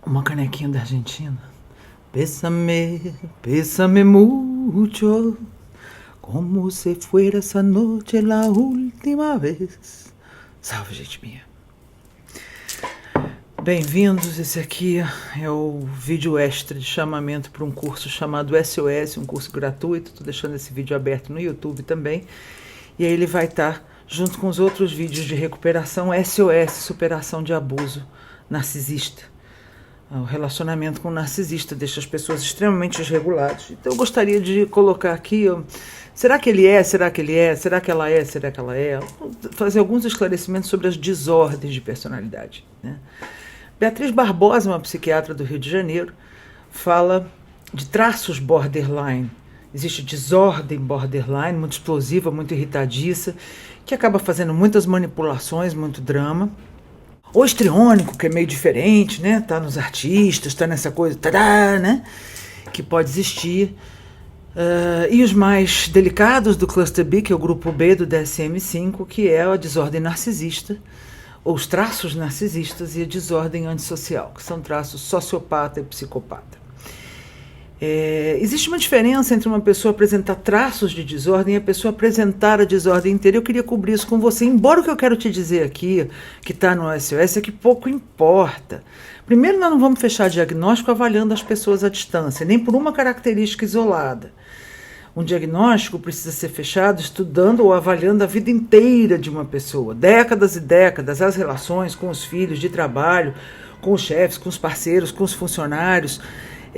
Uma canequinha da Argentina. Bésame, bésame mucho, como se fuera essa noite la última vez. Salve, gente minha. Bem-vindos, esse aqui é o vídeo extra de chamamento para um curso chamado SOS, um curso gratuito. Estou deixando esse vídeo aberto no YouTube também. E aí ele vai estar junto com os outros vídeos de recuperação SOS, superação de abuso narcisista. O relacionamento com o narcisista deixa as pessoas extremamente desreguladas. Então eu gostaria de colocar aqui, será que ele é, será que ele é, será que ela é, será que ela é? Vou fazer alguns esclarecimentos sobre as desordens de personalidade, né? Beatriz Barbosa, uma psiquiatra do Rio de Janeiro, fala de traços borderline. Existe desordem borderline, muito explosiva, muito irritadiça, que acaba fazendo muitas manipulações, muito drama. O histriônico, que é meio diferente, né? Tá nos artistas, tá nessa coisa, tadá, né? Que pode existir. E os mais delicados do Cluster B, que é o grupo B do DSM-5, que é a desordem narcisista, ou os traços narcisistas, e a desordem antissocial, que são traços sociopata e psicopata. Existe uma diferença entre uma pessoa apresentar traços de desordem e a pessoa apresentar a desordem inteira. Eu queria cobrir isso com você, embora o que eu quero te dizer aqui, que está no SOS, é que pouco importa. Primeiro, nós não vamos fechar diagnóstico avaliando as pessoas à distância, nem por uma característica isolada. Um diagnóstico precisa ser fechado estudando ou avaliando a vida inteira de uma pessoa, décadas e décadas, as relações com os filhos, de trabalho, com os chefes, com os parceiros, com os funcionários.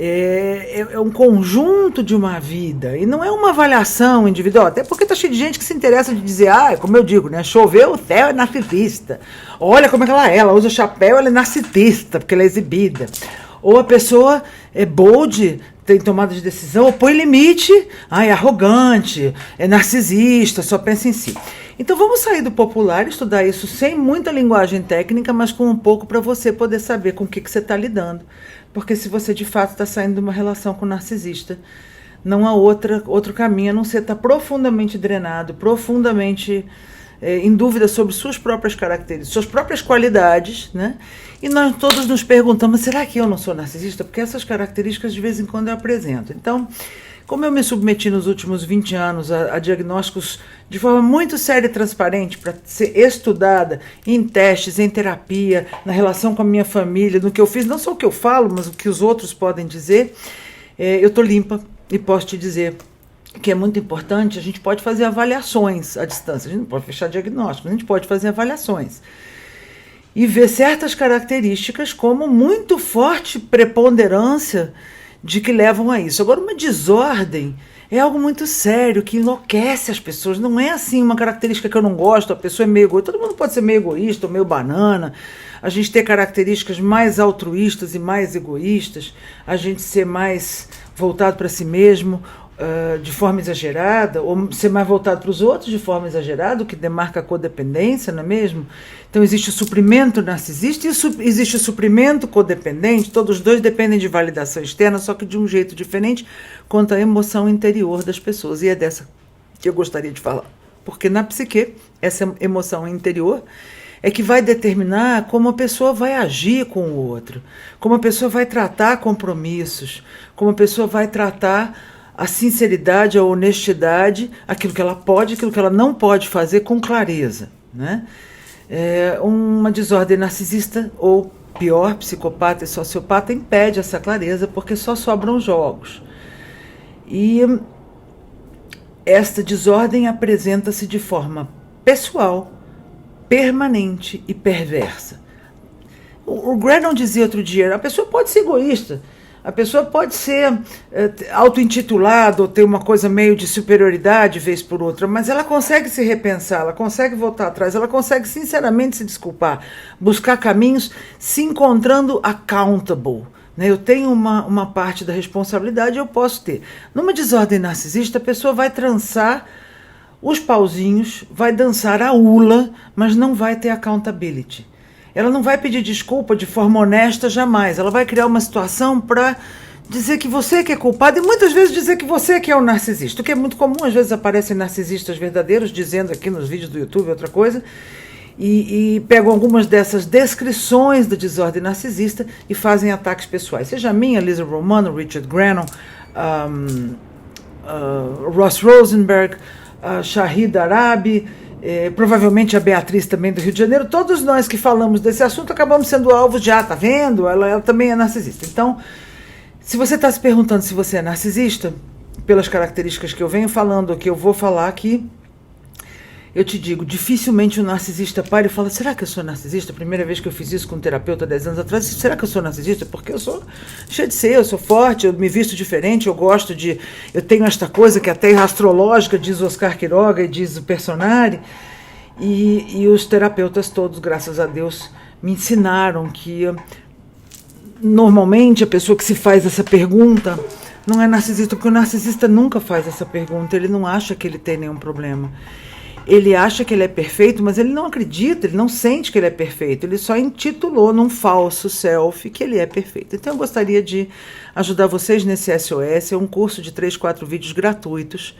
É um conjunto de uma vida, e não é uma avaliação individual, até porque está cheio de gente que se interessa de dizer, como eu digo, né, choveu, o céu é narcisista, olha como é que ela usa chapéu, ela é narcisista, porque ela é exibida, ou a pessoa é bold, tem tomada de decisão, ou põe limite, é arrogante, é narcisista, só pensa em si. Então vamos sair do popular e estudar isso sem muita linguagem técnica, mas com um pouco para você poder saber com o que você está lidando. Porque se você de fato está saindo de uma relação com o narcisista, não há outro caminho a não ser estar profundamente drenado, profundamente em dúvida sobre suas próprias características, suas próprias qualidades, né? E nós todos nos perguntamos, será que eu não sou narcisista? Porque essas características de vez em quando eu apresento. Então, como eu me submeti nos últimos 20 anos a diagnósticos de forma muito séria e transparente para ser estudada em testes, em terapia, na relação com a minha família, no que eu fiz, não só o que eu falo, mas o que os outros podem dizer, eu estou limpa e posso te dizer que é muito importante. A gente pode fazer avaliações à distância, a gente não pode fechar diagnóstico, a gente pode fazer avaliações e ver certas características como muito forte preponderância de que levam a isso. Agora, uma desordem é algo muito sério, que enlouquece as pessoas. Não é assim uma característica que eu não gosto, a pessoa é meio egoísta. Todo mundo pode ser meio egoísta ou meio banana. A gente ter características mais altruístas e mais egoístas, a gente ser mais voltado para si mesmo de forma exagerada, ou ser mais voltado para os outros de forma exagerada, o que demarca a codependência, não é mesmo? Então existe o suprimento narcisista e existe o suprimento codependente. Todos os dois dependem de validação externa, só que de um jeito diferente, quanto à emoção interior das pessoas. E é dessa que eu gostaria de falar. Porque na psique, essa emoção interior é que vai determinar como a pessoa vai agir com o outro, como a pessoa vai tratar compromissos, como a pessoa vai tratar a sinceridade, a honestidade, aquilo que ela pode, aquilo que ela não pode fazer com clareza, né? Uma desordem narcisista, ou pior, psicopata e sociopata, impede essa clareza, porque só sobram jogos. E esta desordem apresenta-se de forma pessoal, permanente e perversa. O Grennon dizia outro dia, a pessoa pode ser egoísta, a pessoa pode ser auto-intitulada ou ter uma coisa meio de superioridade vez por outra, mas ela consegue se repensar, ela consegue voltar atrás, ela consegue sinceramente se desculpar, buscar caminhos, se encontrando accountable, né? Eu tenho uma parte da responsabilidade, eu posso ter. Numa desordem narcisista, a pessoa vai trançar os pauzinhos, vai dançar a hula, mas não vai ter accountability. Ela não vai pedir desculpa de forma honesta jamais. Ela vai criar uma situação para dizer que você que é culpado e muitas vezes dizer que você que é o narcisista, o que é muito comum. Às vezes aparecem narcisistas verdadeiros dizendo aqui nos vídeos do YouTube outra coisa, e pegam algumas dessas descrições da desordem narcisista e fazem ataques pessoais. Seja a minha, Lisa Romano, Richard Grannon, Ross Rosenberg, Shahid Arabi, provavelmente a Beatriz também do Rio de Janeiro. Todos nós que falamos desse assunto acabamos sendo alvos de, tá vendo? Ela também é narcisista. Então, se você está se perguntando se você é narcisista, pelas características que eu venho falando, que eu vou falar aqui, eu te digo, dificilmente um narcisista para e fala, será que eu sou narcisista? A primeira vez que eu fiz isso com um terapeuta 10 anos atrás, será que eu sou narcisista? Porque eu sou cheia de ser, eu sou forte, eu me visto diferente, eu gosto de... Eu tenho esta coisa que até é astrológica, diz Oscar Quiroga e diz o Personari, e os terapeutas todos, graças a Deus, me ensinaram que normalmente a pessoa que se faz essa pergunta não é narcisista, porque o narcisista nunca faz essa pergunta, ele não acha que ele tem nenhum problema. Ele acha que ele é perfeito, mas ele não acredita, ele não sente que ele é perfeito. Ele só intitulou num falso self que ele é perfeito. Então eu gostaria de ajudar vocês nesse SOS. É um curso de 3, 4 vídeos gratuitos.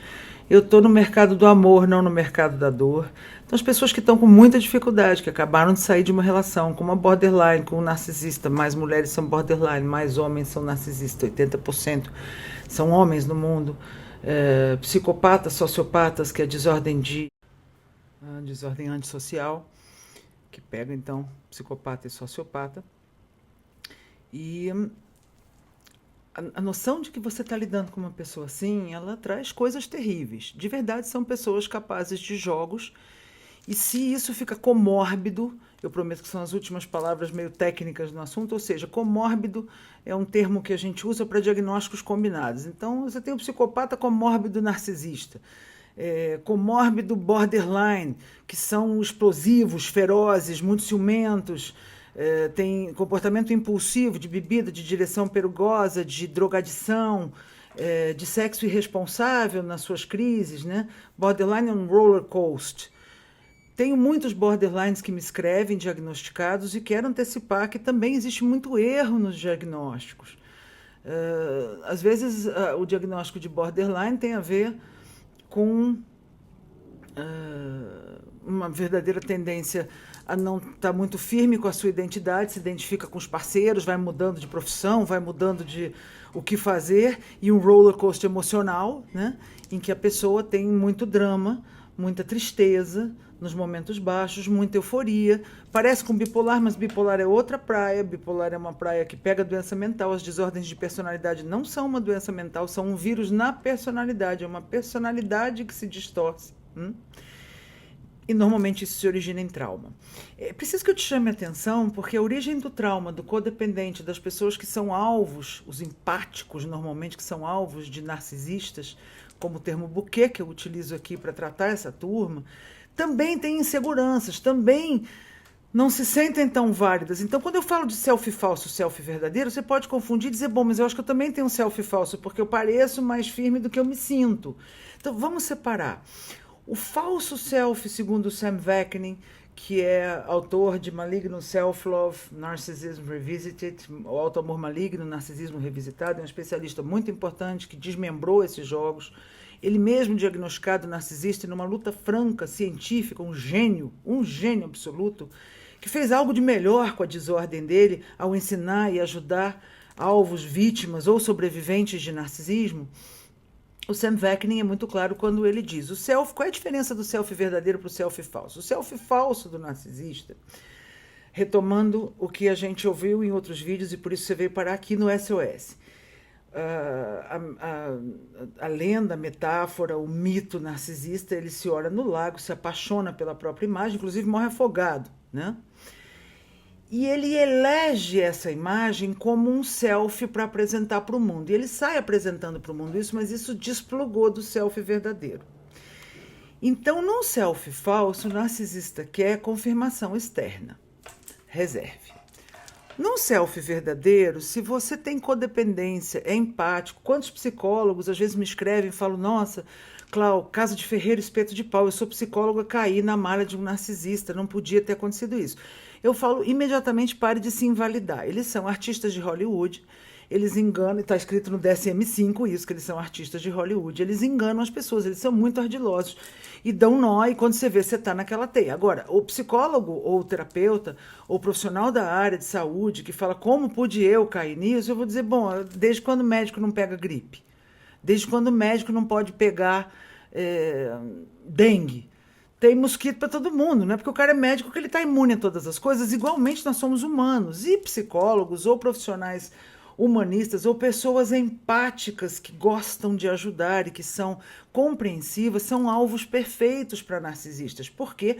Eu estou no mercado do amor, não no mercado da dor. Então as pessoas que estão com muita dificuldade, que acabaram de sair de uma relação com uma borderline, com um narcisista, mais mulheres são borderline, mais homens são narcisistas, 80% são homens no mundo. Psicopatas, sociopatas, que é desordem antissocial, que pega então psicopata e sociopata. E a noção de que você está lidando com uma pessoa assim, ela traz coisas terríveis. De verdade, são pessoas capazes de jogos, e se isso fica comórbido, eu prometo que são as últimas palavras meio técnicas no assunto, ou seja, comórbido é um termo que a gente usa para diagnósticos combinados. Então, você tem o psicopata comórbido narcisista, comórbido borderline, que são explosivos, ferozes, muito ciumentos, tem comportamento impulsivo, de bebida, de direção perigosa, de drogadição, de sexo irresponsável nas suas crises, né? Borderline é um roller coaster. Tenho muitos borderlines que me escrevem diagnosticados e quero antecipar que também existe muito erro nos diagnósticos. Às vezes o diagnóstico de borderline tem a ver com uma verdadeira tendência a não estar muito firme com a sua identidade, se identifica com os parceiros, vai mudando de profissão, vai mudando de o que fazer, e um roller coaster emocional, né, em que a pessoa tem muito drama, muita tristeza nos momentos baixos, muita euforia. Parece com bipolar, mas bipolar é outra praia. Bipolar é uma praia que pega doença mental. As desordens de personalidade não são uma doença mental, são um vírus na personalidade. É uma personalidade que se distorce. E normalmente isso se origina em trauma. É preciso que eu te chame a atenção, porque a origem do trauma, do codependente, das pessoas que são alvos, os empáticos normalmente, que são alvos de narcisistas, como o termo buquê, que eu utilizo aqui para tratar essa turma, também tem inseguranças, também não se sentem tão válidas. Então, quando eu falo de selfie falso, selfie verdadeiro, você pode confundir e dizer, bom, mas eu acho que eu também tenho um selfie falso, porque eu pareço mais firme do que eu me sinto. Então, vamos separar. O falso self, segundo o Sam Vaknin, que é autor de Maligno Self-Love, Narcissism Revisited, o Auto-Amor Maligno, Narcisismo Revisitado, é um especialista muito importante que desmembrou esses jogos. Ele mesmo diagnosticado narcisista numa luta franca, científica, um gênio absoluto, que fez algo de melhor com a desordem dele ao ensinar e ajudar alvos, vítimas ou sobreviventes de narcisismo. O Sam Vaknin é muito claro quando ele diz, qual é a diferença do self verdadeiro para o self falso? O self falso do narcisista, retomando o que a gente ouviu em outros vídeos e por isso você veio parar aqui no SOS. A lenda, a metáfora, o mito narcisista, ele se olha no lago, se apaixona pela própria imagem, inclusive morre afogado, né? E ele elege essa imagem como um self para apresentar para o mundo. E ele sai apresentando para o mundo isso, mas isso desplugou do self verdadeiro. Então, num self falso, o narcisista quer confirmação externa. Reserve. Num self verdadeiro, se você tem codependência, é empático, quantos psicólogos às vezes me escrevem e falam, nossa, Clau, casa de ferreiro, espeto de pau, eu sou psicóloga, caí na malha de um narcisista, não podia ter acontecido isso. Eu falo, imediatamente pare de se invalidar. Eles são artistas de Hollywood, eles enganam, está escrito no DSM-5 isso, que eles são artistas de Hollywood, eles enganam as pessoas, eles são muito ardilosos e dão nó, e quando você vê, você está naquela teia. Agora, o psicólogo ou o terapeuta ou o profissional da área de saúde que fala como pude eu cair nisso, eu vou dizer, bom, desde quando o médico não pega gripe? Desde quando o médico não pode pegar dengue? Tem mosquito para todo mundo, não é porque o cara é médico que ele está imune a todas as coisas. Igualmente, nós somos humanos. E psicólogos ou profissionais humanistas ou pessoas empáticas que gostam de ajudar e que são compreensivas são alvos perfeitos para narcisistas. Porque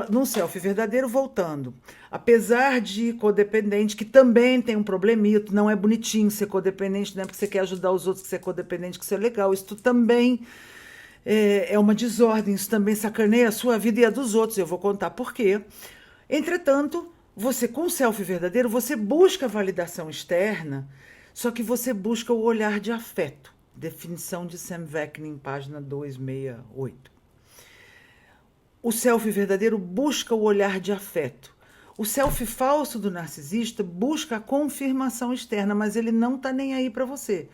no selfie verdadeiro, voltando, apesar de codependente, que também tem um problemito, não é bonitinho ser codependente, não é porque você quer ajudar os outros que você é codependente, que isso é legal. Isso também é uma desordem, isso também sacaneia a sua vida e a dos outros. Eu vou contar por quê. Entretanto, você, com o selfie verdadeiro, você busca a validação externa, só que você busca o olhar de afeto. Definição de Sam Vaknin, página 268. O selfie verdadeiro busca o olhar de afeto. O selfie falso do narcisista busca a confirmação externa, mas ele não está nem aí para você.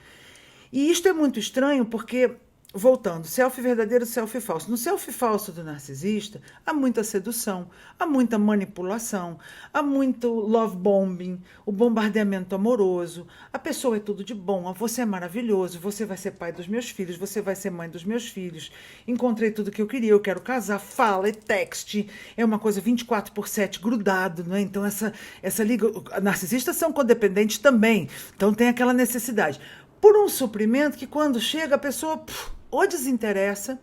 E isto é muito estranho porque, voltando, selfie verdadeiro, selfie falso. No selfie falso do narcisista, há muita sedução, há muita manipulação, há muito love bombing, o bombardeamento amoroso. A pessoa é tudo de bom, você é maravilhoso, você vai ser pai dos meus filhos, você vai ser mãe dos meus filhos. Encontrei tudo que eu queria, eu quero casar, fala, é text, é uma coisa 24/7 grudado, não é? Então essa liga, narcisistas são codependentes também, então tem aquela necessidade. Por um suprimento que quando chega a pessoa ou desinteressa,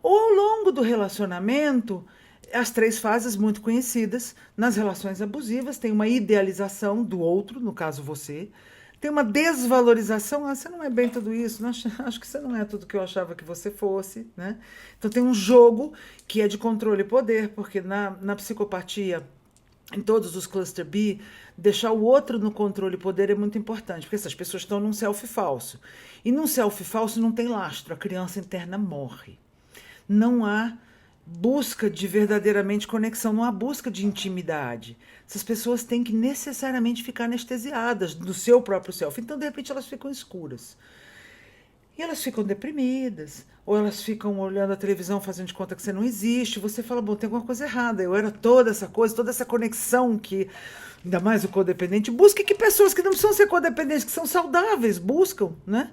ou ao longo do relacionamento, as 3 fases muito conhecidas, nas relações abusivas, tem uma idealização do outro, no caso você, tem uma desvalorização, você não é bem tudo isso, acho que você não é tudo que eu achava que você fosse, né? Então tem um jogo que é de controle e poder, porque na psicopatia, em todos os cluster B, deixar o outro no controle e poder é muito importante, porque essas pessoas estão num selfie falso. E num selfie falso não tem lastro, a criança interna morre. Não há busca de verdadeiramente conexão, não há busca de intimidade. Essas pessoas têm que necessariamente ficar anestesiadas do seu próprio selfie. Então, de repente, elas ficam escuras. E elas ficam deprimidas, ou elas ficam olhando a televisão fazendo de conta que você não existe. Você fala, bom, tem alguma coisa errada. Eu era toda essa coisa, toda essa conexão que, ainda mais o codependente, busca que pessoas que não precisam ser codependentes, que são saudáveis, buscam, né?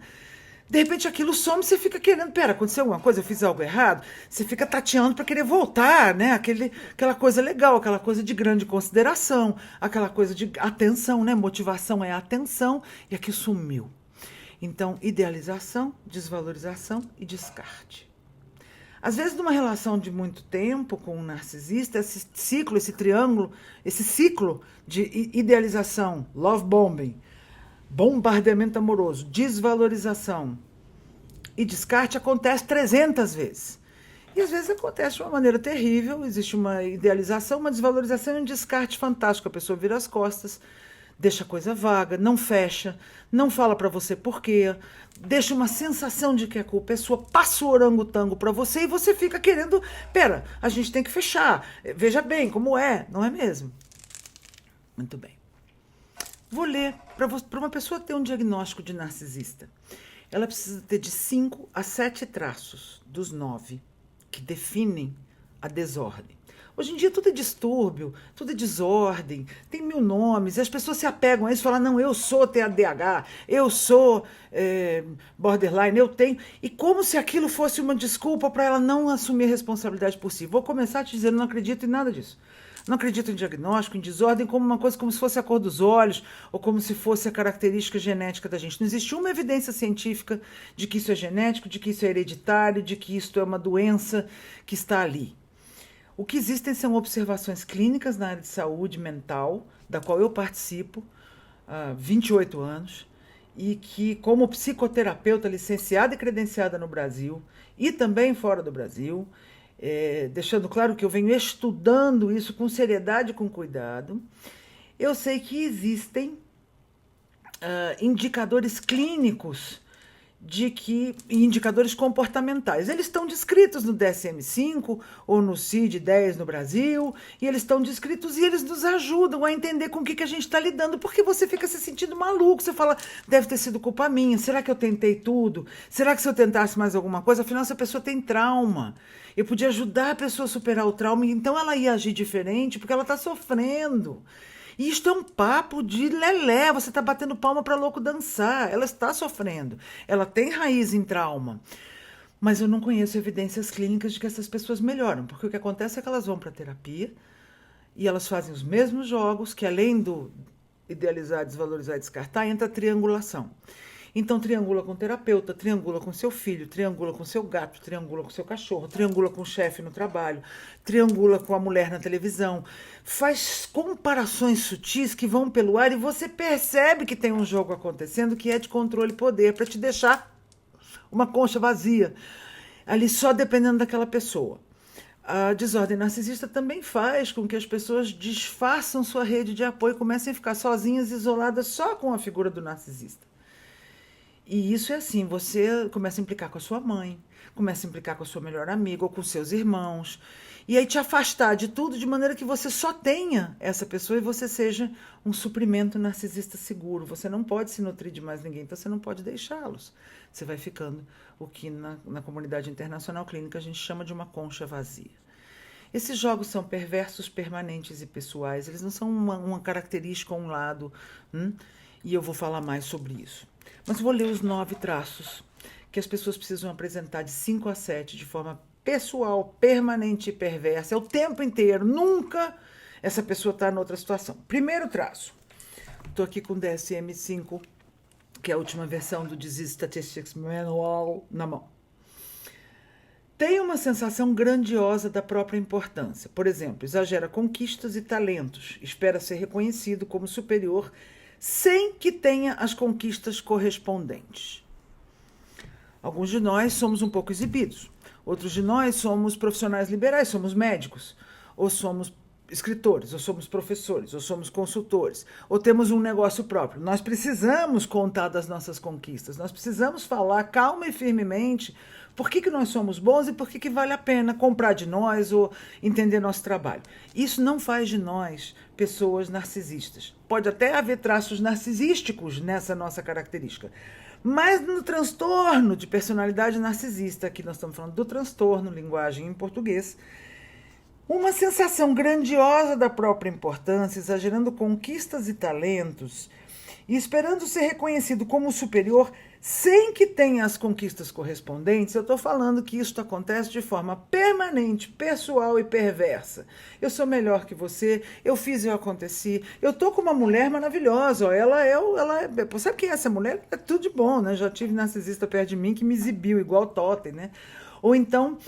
De repente aquilo some, você fica querendo, pera, aconteceu alguma coisa, eu fiz algo errado? Você fica tateando para querer voltar, né? Aquela coisa legal, aquela coisa de grande consideração, aquela coisa de atenção, né? Motivação é atenção, e aqui sumiu. Então, idealização, desvalorização e descarte. Às vezes, numa relação de muito tempo com um narcisista, esse ciclo, esse triângulo, esse ciclo de idealização, love bombing, bombardeamento amoroso, desvalorização e descarte acontece 300 vezes. E às vezes acontece de uma maneira terrível, existe uma idealização, uma desvalorização e um descarte fantástico. A pessoa vira as costas, deixa a coisa vaga, não fecha, não fala para você por quê, deixa uma sensação de que a culpa é sua, passa o orangotango para você e você fica querendo, pera, a gente tem que fechar, veja bem como é, não é mesmo? Muito bem. Vou ler, para uma pessoa ter um diagnóstico de narcisista, ela precisa ter de 5 a 7 traços dos 9 que definem a desordem. Hoje em dia tudo é distúrbio, tudo é desordem, tem 1000 nomes, e as pessoas se apegam a isso e falam, não, eu sou TDAH, eu sou borderline, eu tenho, e como se aquilo fosse uma desculpa para ela não assumir a responsabilidade por si. Vou começar te dizendo, não acredito em nada disso. Não acredito em diagnóstico, em desordem, como uma coisa como se fosse a cor dos olhos, ou como se fosse a característica genética da gente. Não existe uma evidência científica de que isso é genético, de que isso é hereditário, de que isso é uma doença que está ali. O que existem são observações clínicas na área de saúde mental, da qual eu participo há 28 anos, e que, como psicoterapeuta licenciada e credenciada no Brasil, e também fora do Brasil, deixando claro que eu venho estudando isso com seriedade e com cuidado, eu sei que existem indicadores clínicos de que indicadores comportamentais. Eles estão descritos no DSM-5 ou no CID-10 no Brasil, e eles estão descritos e eles nos ajudam a entender com o que a gente está lidando, porque você fica se sentindo maluco, você fala, deve ter sido culpa minha, será que eu tentei tudo? Será que se eu tentasse mais alguma coisa? Afinal, essa pessoa tem trauma. Eu podia ajudar a pessoa a superar o trauma, então ela ia agir diferente, porque ela está sofrendo. E isto é um papo de lelé, você está batendo palma para louco dançar. Ela está sofrendo, ela tem raiz em trauma. Mas eu não conheço evidências clínicas de que essas pessoas melhoram, porque o que acontece é que elas vão para a terapia e elas fazem os mesmos jogos, que além do idealizar, desvalorizar e descartar, entra a triangulação. Então triangula com o terapeuta, triangula com seu filho, triangula com seu gato, triangula com seu cachorro, triangula com o chefe no trabalho, triangula com a mulher na televisão. Faz comparações sutis que vão pelo ar e você percebe que tem um jogo acontecendo que é de controle e poder para te deixar uma concha vazia, ali só dependendo daquela pessoa. A desordem narcisista também faz com que as pessoas desfaçam sua rede de apoio e comecem a ficar sozinhas, isoladas só com a figura do narcisista. E isso é assim, você começa a implicar com a sua mãe, começa a implicar com a sua melhor amiga ou com seus irmãos, e aí te afastar de tudo de maneira que você só tenha essa pessoa e você seja um suprimento narcisista seguro. Você não pode se nutrir de mais ninguém, então você não pode deixá-los. Você vai ficando o que na comunidade internacional clínica a gente chama de uma concha vazia. Esses jogos são perversos, permanentes e pessoais, eles não são uma característica ou um lado, e eu vou falar mais sobre isso. Mas vou ler os 9 traços que as pessoas precisam apresentar de 5 a 7 de forma pessoal, permanente e perversa. É o tempo inteiro, nunca essa pessoa está em outra situação. Primeiro traço, estou aqui com o DSM-5, que é a última versão do Disease Statistics Manual na mão. Tem uma sensação grandiosa da própria importância. Por exemplo, exagera conquistas e talentos, espera ser reconhecido como superior sem que tenha as conquistas correspondentes. Alguns de nós somos um pouco exibidos. Outros de nós somos profissionais liberais, somos médicos, ou somos escritores, ou somos professores, ou somos consultores, ou temos um negócio próprio. Nós precisamos contar das nossas conquistas, nós precisamos falar calma e firmemente por que nós somos bons e por que vale a pena comprar de nós ou entender nosso trabalho. Isso não faz de nós pessoas narcisistas. Pode até haver traços narcisísticos nessa nossa característica, mas no transtorno de personalidade narcisista, aqui nós estamos falando do transtorno, linguagem em português, uma sensação grandiosa da própria importância, exagerando conquistas e talentos, e esperando ser reconhecido como superior sem que tenha as conquistas correspondentes. Eu estou falando que isso acontece de forma permanente, pessoal e perversa. Eu sou melhor que você, eu fiz e eu aconteci. Eu estou com uma mulher maravilhosa, ó, ela é, sabe quem é essa mulher? É tudo de bom, né? Já tive narcisista perto de mim que me exibiu, igual Totem, né? Ou então,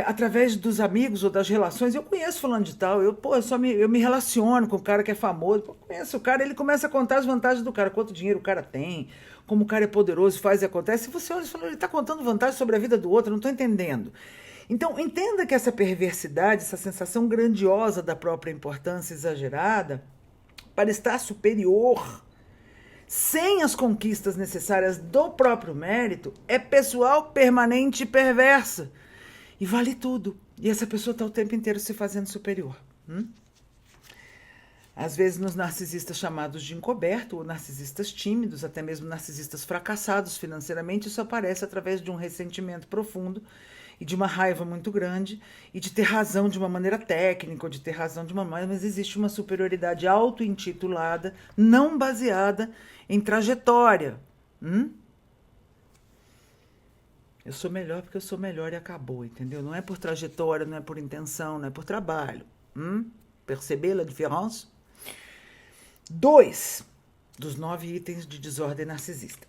através dos amigos ou das relações, eu conheço fulano de tal, eu me relaciono com o cara que é famoso, eu conheço o cara, ele começa a contar as vantagens do cara, quanto dinheiro o cara tem, como o cara é poderoso, faz e acontece. Se você olha e fala, ele está contando vantagens sobre a vida do outro, eu não estou entendendo. Então, entenda que essa perversidade, essa sensação grandiosa da própria importância exagerada, para estar superior, sem as conquistas necessárias do próprio mérito, é pessoal, permanente e perversa. E vale tudo. E essa pessoa está o tempo inteiro se fazendo superior. Às vezes nos narcisistas chamados de encoberto, ou narcisistas tímidos, até mesmo narcisistas fracassados financeiramente, isso aparece através de um ressentimento profundo e de uma raiva muito grande, e de ter razão de uma maneira técnica, ou de ter razão de uma maneira, mas existe uma superioridade auto-intitulada, não baseada em trajetória. Eu sou melhor porque eu sou melhor e acabou, entendeu? Não é por trajetória, não é por intenção, não é por trabalho. Percebeu a diferença? 2 dos 9 itens de desordem narcisista.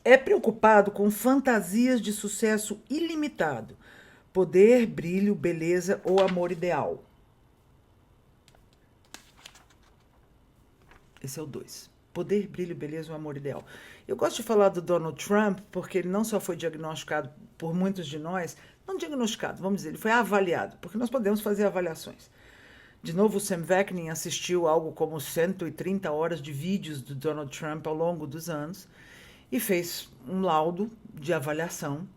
É preocupado com fantasias de sucesso ilimitado, poder, brilho, beleza ou amor ideal. Esse é o 2. Poder, brilho, beleza ou amor ideal. Eu gosto de falar do Donald Trump porque ele não só foi diagnosticado por muitos de nós, não diagnosticado, vamos dizer, ele foi avaliado, porque nós podemos fazer avaliações. De novo, o Sam Vaknin assistiu algo como 130 horas de vídeos do Donald Trump ao longo dos anos, e fez um laudo de avaliação,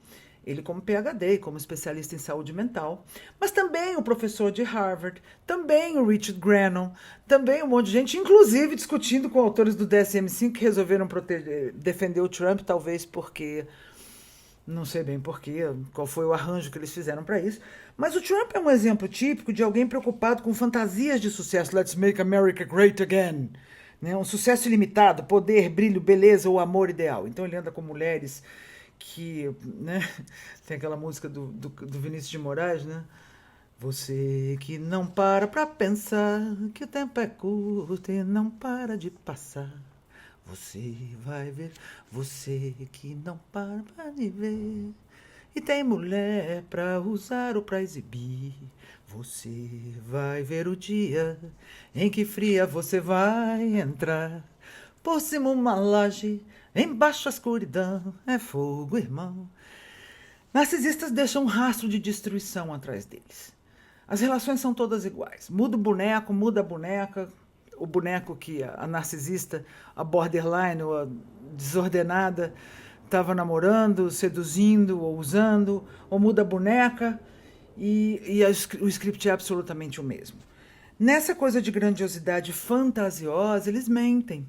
ele como PhD, como especialista em saúde mental, mas também o professor de Harvard, também o Richard Grannon, também um monte de gente, inclusive discutindo com autores do DSM-5 que resolveram defender o Trump, talvez porque, não sei bem porquê, qual foi o arranjo que eles fizeram para isso, mas o Trump é um exemplo típico de alguém preocupado com fantasias de sucesso, let's make America great again, né? Um sucesso ilimitado, poder, brilho, beleza ou amor ideal. Então ele anda com mulheres que, né, tem aquela música do Vinícius de Moraes, né? Você que não para pra pensar que o tempo é curto e não para de passar. Você vai ver, você que não para pra me ver. E tem mulher pra usar ou pra exibir. Você vai ver o dia em que fria você vai entrar. Por cima uma laje, embaixo a escuridão, é fogo, irmão. Narcisistas deixam um rastro de destruição atrás deles. As relações são todas iguais. Muda o boneco, muda a boneca. O boneco que a narcisista, a borderline ou a desordenada, estava namorando, seduzindo ou usando, ou muda a boneca e o script é absolutamente o mesmo. Nessa coisa de grandiosidade fantasiosa, eles mentem.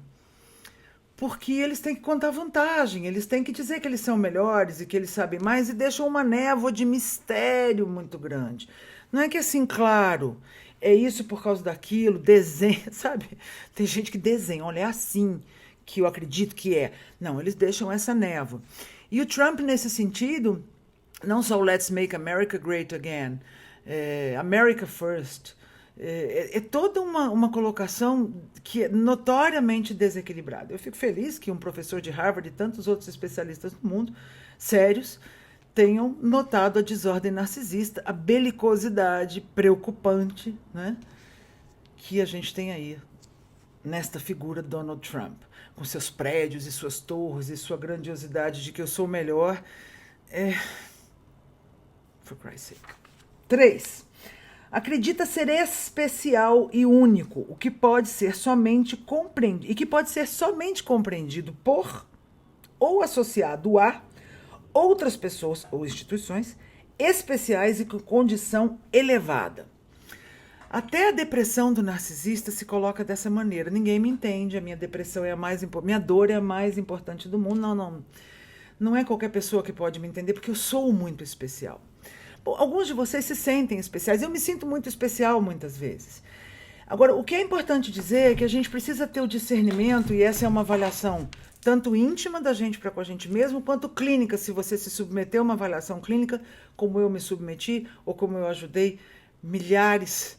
Porque eles têm que contar vantagem, eles têm que dizer que eles são melhores e que eles sabem mais e deixam uma névoa de mistério muito grande. Não é que assim, claro, é isso por causa daquilo, desenha, sabe? Tem gente que desenha, olha, é assim que eu acredito que é. Não, eles deixam essa névoa. E o Trump, nesse sentido, não só o Let's Make America Great Again, America First, é toda uma colocação que é notoriamente desequilibrada. Eu fico feliz que um professor de Harvard e tantos outros especialistas do mundo, sérios, tenham notado a desordem narcisista, a belicosidade preocupante, né, que a gente tem aí nesta figura Donald Trump, com seus prédios e suas torres e sua grandiosidade de que eu sou o melhor. For Christ's sake. 3. Acredita ser especial e único, o que pode ser somente compreendido, e que pode ser somente compreendido por ou associado a outras pessoas ou instituições especiais e com condição elevada. Até a depressão do narcisista se coloca dessa maneira. Ninguém me entende, a minha depressão é a mais importante, minha dor é a mais importante do mundo. Não é qualquer pessoa que pode me entender, porque eu sou muito especial. Alguns de vocês se sentem especiais. Eu me sinto muito especial muitas vezes. Agora, o que é importante dizer é que a gente precisa ter o discernimento, e essa é uma avaliação tanto íntima da gente para com a gente mesmo, quanto clínica, se você se submeter a uma avaliação clínica, como eu me submeti, ou como eu ajudei milhares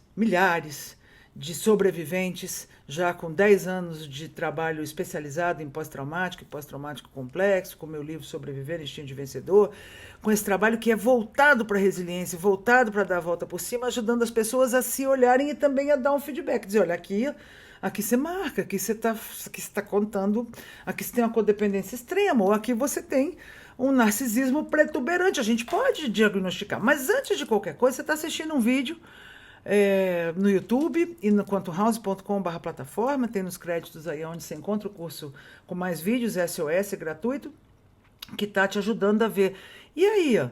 de sobreviventes, já com 10 anos de trabalho especializado em pós-traumático e pós-traumático complexo, com meu livro Sobreviver, Instinto de Vencedor, com esse trabalho que é voltado para a resiliência, voltado para dar a volta por cima, ajudando as pessoas a se olharem e também a dar um feedback, dizer, olha, aqui você marca, aqui você está contando, aqui você tem uma codependência extrema, ou aqui você tem um narcisismo protuberante, a gente pode diagnosticar, mas antes de qualquer coisa, você está assistindo um vídeo no YouTube e no quantumhouse.com/plataforma, tem nos créditos aí onde você encontra o curso com mais vídeos, SOS, gratuito, que está te ajudando a ver. E aí, ó,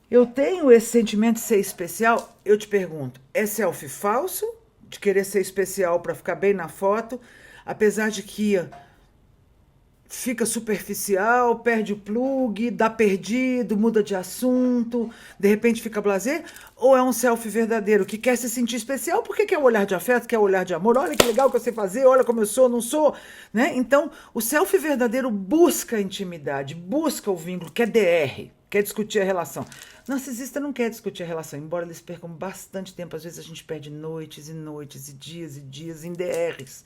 eu tenho esse sentimento de ser especial, eu te pergunto, é selfie falso? De querer ser especial para ficar bem na foto, apesar de que fica superficial, perde o plug, dá perdido, muda de assunto, de repente fica blasé? Ou é um selfie verdadeiro que quer se sentir especial porque quer o olhar de afeto, quer o olhar de amor, olha que legal que eu sei fazer, olha como eu sou, não sou, né? Então, o selfie verdadeiro busca a intimidade, busca o vínculo, quer DR, quer discutir a relação. Narcisista não quer discutir a relação, embora eles percam bastante tempo, às vezes a gente perde noites e noites e dias em DRs.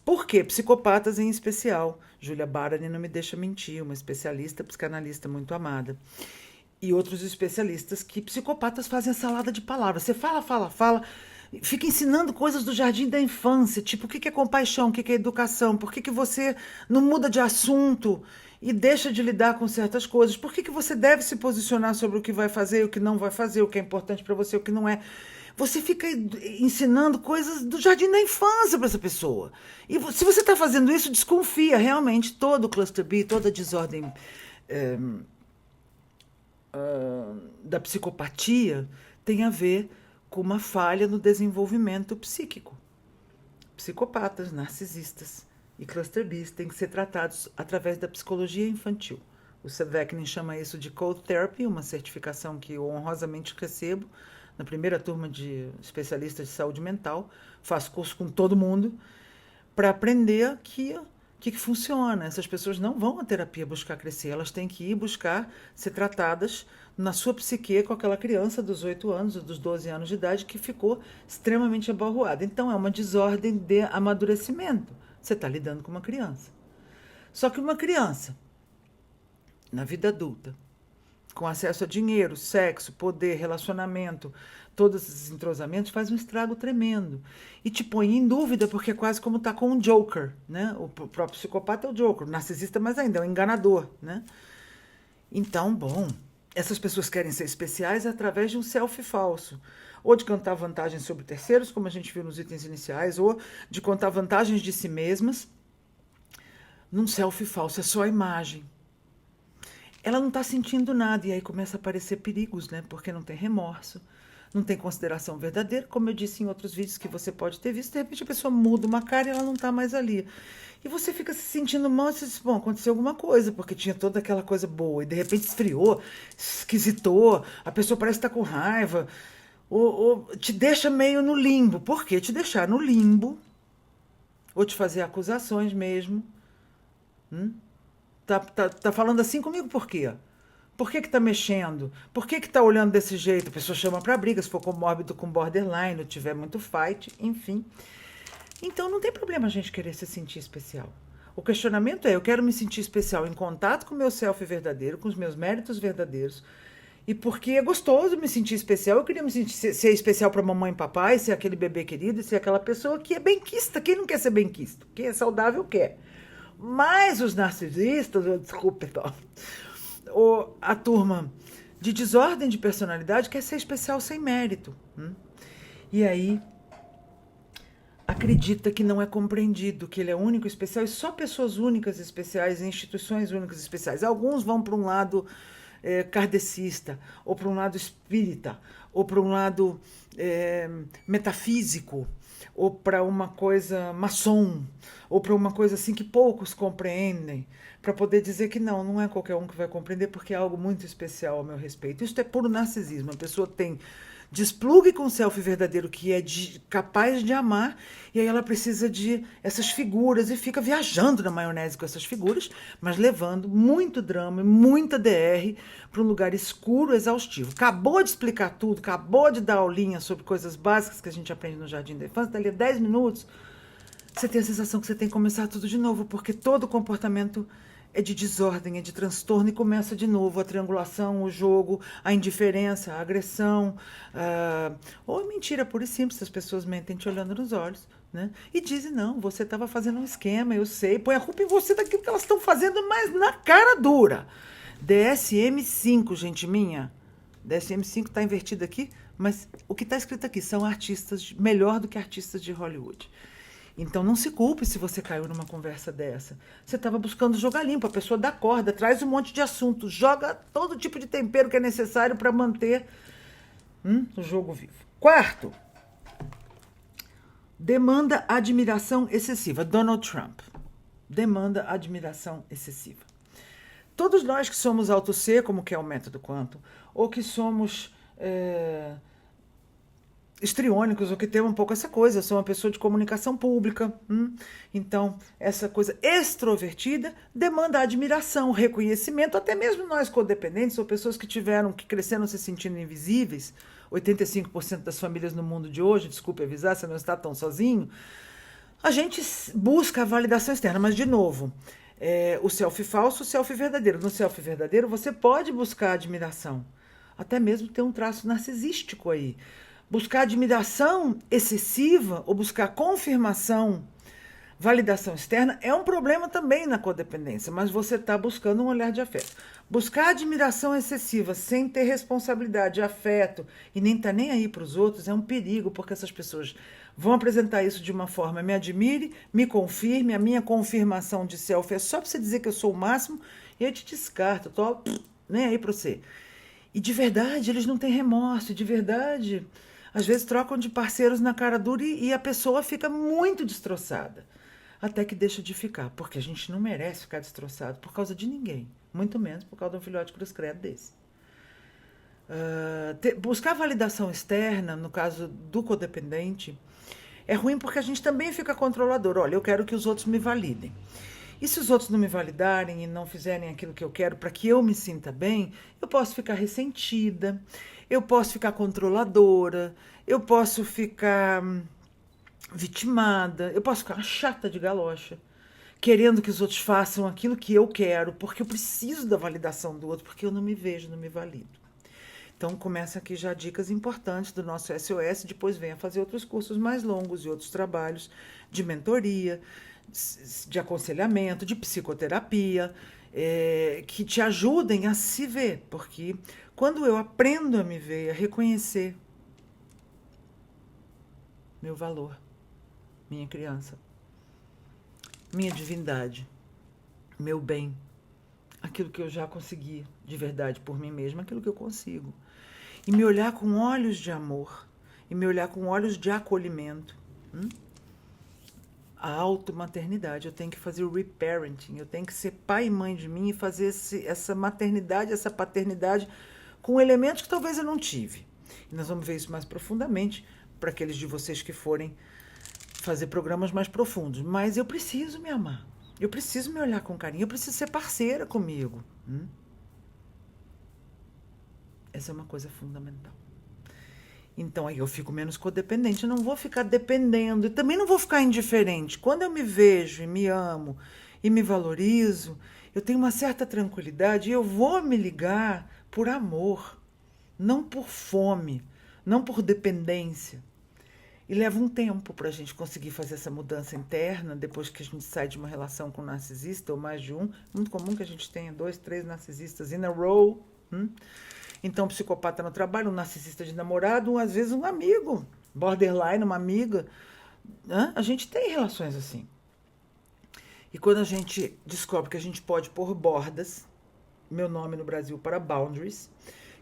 Por quê? Psicopatas em especial. Júlia Barani não me deixa mentir, uma especialista, psicanalista muito amada. E outros especialistas que psicopatas fazem a salada de palavras. Você fala, fica ensinando coisas do jardim da infância, tipo o que é compaixão, o que é educação, por que você não muda de assunto e deixa de lidar com certas coisas, por que você deve se posicionar sobre o que vai fazer e o que não vai fazer, o que é importante para você e o que não é. você fica ensinando coisas do jardim da infância para essa pessoa. E se você está fazendo isso, desconfia. Realmente, todo o cluster B, toda a desordem da psicopatia tem a ver com uma falha no desenvolvimento psíquico. Psicopatas, narcisistas e cluster Bs têm que ser tratados através da psicologia infantil. O Seveknin chama isso de Code Therapy, uma certificação que eu honrosamente recebo na primeira turma de especialistas de saúde mental. Faço curso com todo mundo para aprender que funciona. Essas pessoas não vão à terapia buscar crescer, elas têm que ir buscar ser tratadas na sua psique com aquela criança dos 8 anos ou dos 12 anos de idade que ficou extremamente abalroada. Então é uma desordem de amadurecimento. Você está lidando com uma criança. Só que uma criança, na vida adulta, com acesso a dinheiro, sexo, poder, relacionamento, todos esses entrosamentos, faz um estrago tremendo. E te põe em dúvida, porque é quase como estar com um Joker, né? O próprio psicopata é o Joker, o narcisista mais ainda, é o enganador, né? Então, bom, essas pessoas querem ser especiais através de um selfie falso. Ou de contar vantagens sobre terceiros, como a gente viu nos itens iniciais, ou de contar vantagens de si mesmas num selfie falso, é só a imagem. Ela não está sentindo nada, e aí começa a aparecer perigos, né? Porque não tem remorso, não tem consideração verdadeira, como eu disse em outros vídeos que você pode ter visto, de repente a pessoa muda uma cara e ela não está mais ali. E você fica se sentindo mal e você diz, bom, aconteceu alguma coisa, porque tinha toda aquela coisa boa, e de repente esfriou, esquisitou, a pessoa parece estar com raiva, ou te deixa meio no limbo. Por que te deixar no limbo? Ou te fazer acusações mesmo? Tá falando assim comigo por quê? Por que tá mexendo? Por que tá olhando desse jeito? A pessoa chama pra briga, se for comórbido com borderline, ou tiver muito fight, enfim. Então não tem problema a gente querer se sentir especial. O questionamento é, eu quero me sentir especial em contato com o meu self verdadeiro, com os meus méritos verdadeiros, e porque é gostoso me sentir especial, eu queria me sentir, ser especial para mamãe e papai, ser aquele bebê querido, ser aquela pessoa que é benquista. Quem não quer ser benquista? Quem é saudável quer. Mas os narcisistas, desculpe, a turma de desordem de personalidade quer ser especial sem mérito. E aí acredita que não é compreendido, que ele é único, especial, e só pessoas únicas, especiais, instituições únicas, especiais. Alguns vão para um lado kardecista, ou para um lado espírita, ou para um lado metafísico, ou para uma coisa maçom, ou para uma coisa assim que poucos compreendem, para poder dizer que não é qualquer um que vai compreender, porque é algo muito especial ao meu respeito. Isso é puro narcisismo. A pessoa tem desplugue com o self verdadeiro, que é capaz de amar, e aí ela precisa de essas figuras e fica viajando na maionese com essas figuras, mas levando muito drama e muita DR para um lugar escuro, exaustivo. Acabou de explicar tudo, acabou de dar aulinha sobre coisas básicas que a gente aprende no Jardim da Infância, dali a 10 minutos, você tem a sensação que você tem que começar tudo de novo, porque todo comportamento é de desordem, é de transtorno, e começa de novo a triangulação, o jogo, a indiferença, a agressão, ou mentira pura e simples, as pessoas mentem te olhando nos olhos, né? E dizem, não, você estava fazendo um esquema, eu sei, põe a culpa em você daquilo que elas estão fazendo, mas na cara dura. DSM-5, gente minha, DSM-5 está invertido aqui, mas o que está escrito aqui são artistas, melhor do que artistas de Hollywood. Então não se culpe se você caiu numa conversa dessa. Você estava buscando jogar limpo, a pessoa dá corda, traz um monte de assunto, joga todo tipo de tempero que é necessário para manter o jogo vivo. Quarto, demanda admiração excessiva. Donald Trump demanda admiração excessiva. Todos nós que somos auto-C, como que é o método Quantum, ou que somos histriônicos, ou que tem um pouco essa coisa, eu sou uma pessoa de comunicação pública, então essa coisa extrovertida demanda admiração, reconhecimento, até mesmo nós codependentes, ou pessoas que cresceram se sentindo invisíveis, 85% das famílias no mundo de hoje, desculpe avisar, você não está tão sozinho, a gente busca a validação externa, mas de novo, o selfie falso, o selfie verdadeiro. No selfie verdadeiro você pode buscar admiração, até mesmo ter um traço narcisístico aí. Buscar admiração excessiva ou buscar confirmação Validação externa é um problema também na codependência, mas você está buscando um olhar de afeto. Buscar admiração excessiva sem ter responsabilidade, afeto e nem tá nem aí para os outros é um perigo, porque essas pessoas vão apresentar isso de uma forma: me admire, me confirme, a minha confirmação de self é só para você dizer que eu sou o máximo e eu te descarto, tô nem aí para você. E de verdade, eles não têm remorso, de verdade, às vezes trocam de parceiros na cara dura e a pessoa fica muito destroçada. Até que deixa de ficar, porque a gente não merece ficar destroçado por causa de ninguém, muito menos por causa de um filhote cruz credo desse. Buscar validação externa, no caso do codependente, é ruim porque a gente também fica controlador. Olha, eu quero que os outros me validem. E se os outros não me validarem e não fizerem aquilo que eu quero para que eu me sinta bem, eu posso ficar ressentida, eu posso ficar controladora, eu posso ficar vitimada, eu posso ficar uma chata de galocha, querendo que os outros façam aquilo que eu quero, porque eu preciso da validação do outro, porque eu não me vejo, não me valido. Então começa aqui já dicas importantes do nosso SOS, depois venha fazer outros cursos mais longos e outros trabalhos de mentoria, de aconselhamento, de psicoterapia, que te ajudem a se ver, porque quando eu aprendo a me ver, a reconhecer meu valor, minha criança, minha divindade, meu bem, aquilo que eu já consegui de verdade por mim mesma, aquilo que eu consigo. E me olhar com olhos de amor, e me olhar com olhos de acolhimento. A automaternidade, eu tenho que fazer o reparenting, eu tenho que ser pai e mãe de mim e fazer essa maternidade, essa paternidade com elementos que talvez eu não tive. E nós vamos ver isso mais profundamente para aqueles de vocês que forem fazer programas mais profundos. Mas eu preciso me amar. Eu preciso me olhar com carinho. Eu preciso ser parceira comigo. Essa é uma coisa fundamental. Então aí eu fico menos codependente. Eu não vou ficar dependendo. E também não vou ficar indiferente. Quando eu me vejo e me amo e me valorizo, eu tenho uma certa tranquilidade e eu vou me ligar por amor. Não por fome. Não por dependência. E leva um tempo para a gente conseguir fazer essa mudança interna, depois que a gente sai de uma relação com um narcisista, ou mais de um. Muito comum que a gente tenha 2, 3 narcisistas in a row. Então, um psicopata no trabalho, um narcisista de namorado, às vezes um amigo, borderline, uma amiga. A gente tem relações assim. E quando a gente descobre que a gente pode pôr bordas, meu nome no Brasil para boundaries,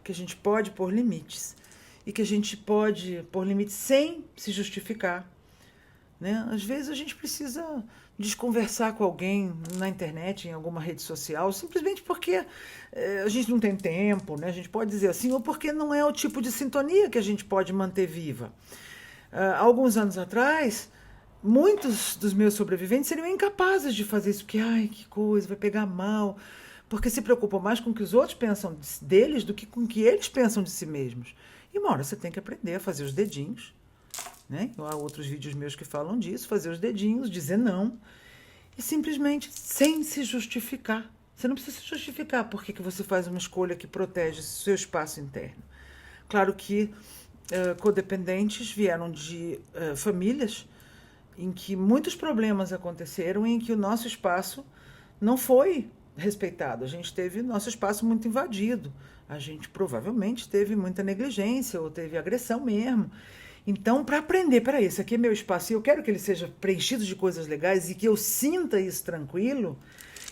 que a gente pode pôr limites, e que a gente pode pôr limites sem se justificar. Né? Às vezes a gente precisa desconversar com alguém na internet, em alguma rede social, simplesmente porque a gente não tem tempo, né? A gente pode dizer assim, ou porque não é o tipo de sintonia que a gente pode manter viva. Alguns anos atrás, muitos dos meus sobreviventes seriam incapazes de fazer isso, porque, ai, que coisa, vai pegar mal, porque se preocupam mais com o que os outros pensam deles do que com o que eles pensam de si mesmos. E uma hora você tem que aprender a fazer os dedinhos, né? Há outros vídeos meus que falam disso, fazer os dedinhos, dizer não, e simplesmente sem se justificar. Você não precisa se justificar porque que você faz uma escolha que protege seu espaço interno. Claro que codependentes vieram de famílias em que muitos problemas aconteceram e em que o nosso espaço não foi respeitado. A gente teve nosso espaço muito invadido. A gente provavelmente teve muita negligência ou teve agressão mesmo. Então, para aprender, peraí, esse aqui é meu espaço e eu quero que ele seja preenchido de coisas legais e que eu sinta isso tranquilo,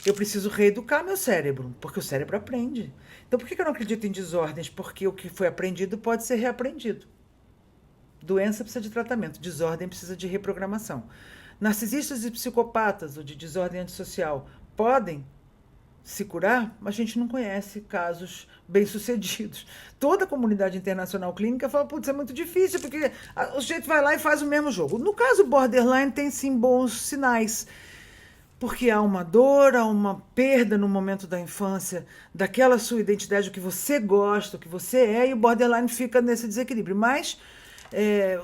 eu preciso reeducar meu cérebro, porque o cérebro aprende. Então, por que eu não acredito em desordens? Porque o que foi aprendido pode ser reaprendido. Doença precisa de tratamento, desordem precisa de reprogramação. Narcisistas e psicopatas, ou de desordem antissocial, podem se curar, mas a gente não conhece casos bem-sucedidos. Toda a comunidade internacional clínica fala, putz, é muito difícil, porque o sujeito vai lá e faz o mesmo jogo. No caso borderline, tem sim bons sinais, porque há uma dor, há uma perda no momento da infância, daquela sua identidade, o que você gosta, o que você é, e o borderline fica nesse desequilíbrio. Mas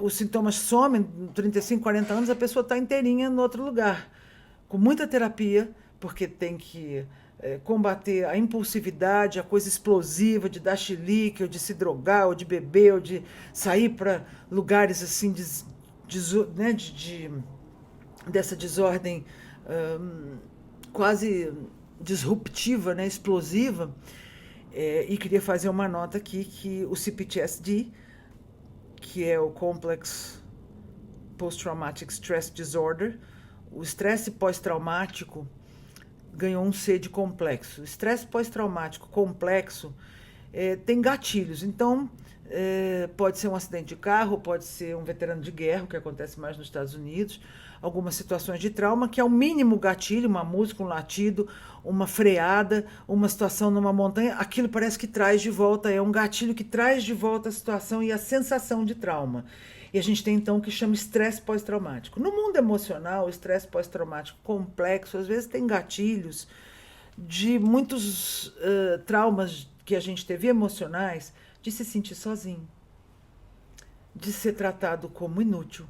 os sintomas somem, 35, 40 anos, a pessoa está inteirinha em outro lugar, com muita terapia, porque tem que combater a impulsividade, a coisa explosiva de dar chilique, ou de se drogar, ou de beber, ou de sair para lugares assim de dessa desordem quase disruptiva, né, explosiva, e queria fazer uma nota aqui que o CPTSD, que é o Complex Post-Traumatic Stress Disorder, o estresse pós-traumático ganhou um C de complexo. O estresse pós-traumático complexo tem gatilhos, então pode ser um acidente de carro, pode ser um veterano de guerra, o que acontece mais nos Estados Unidos, algumas situações de trauma, que é o mínimo gatilho, uma música, um latido, uma freada, uma situação numa montanha, aquilo parece que traz de volta, é um gatilho que traz de volta a situação e a sensação de trauma. E a gente tem então o que chama estresse pós-traumático. No mundo emocional, o estresse pós-traumático complexo, às vezes tem gatilhos de muitos traumas que a gente teve emocionais, de se sentir sozinho, de ser tratado como inútil,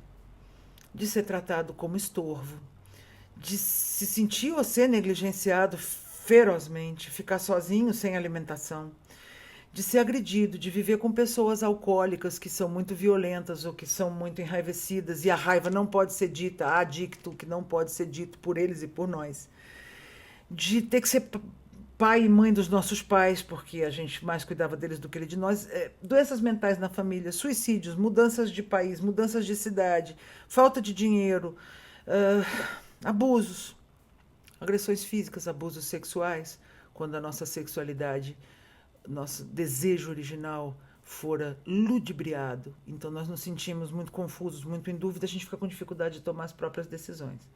de ser tratado como estorvo, de se sentir ou ser negligenciado ferozmente, ficar sozinho sem alimentação, de ser agredido, de viver com pessoas alcoólicas que são muito violentas ou que são muito enraivecidas e a raiva não pode ser dita, há adicto que não pode ser dito por eles e por nós, de ter que ser pai e mãe dos nossos pais, porque a gente mais cuidava deles do que ele de nós, doenças mentais na família, suicídios, mudanças de país, mudanças de cidade, falta de dinheiro, abusos, agressões físicas, abusos sexuais, quando a nossa sexualidade, nosso desejo original fora ludibriado. Então nós nos sentimos muito confusos, muito em dúvida, a gente fica com dificuldade de tomar as próprias decisões.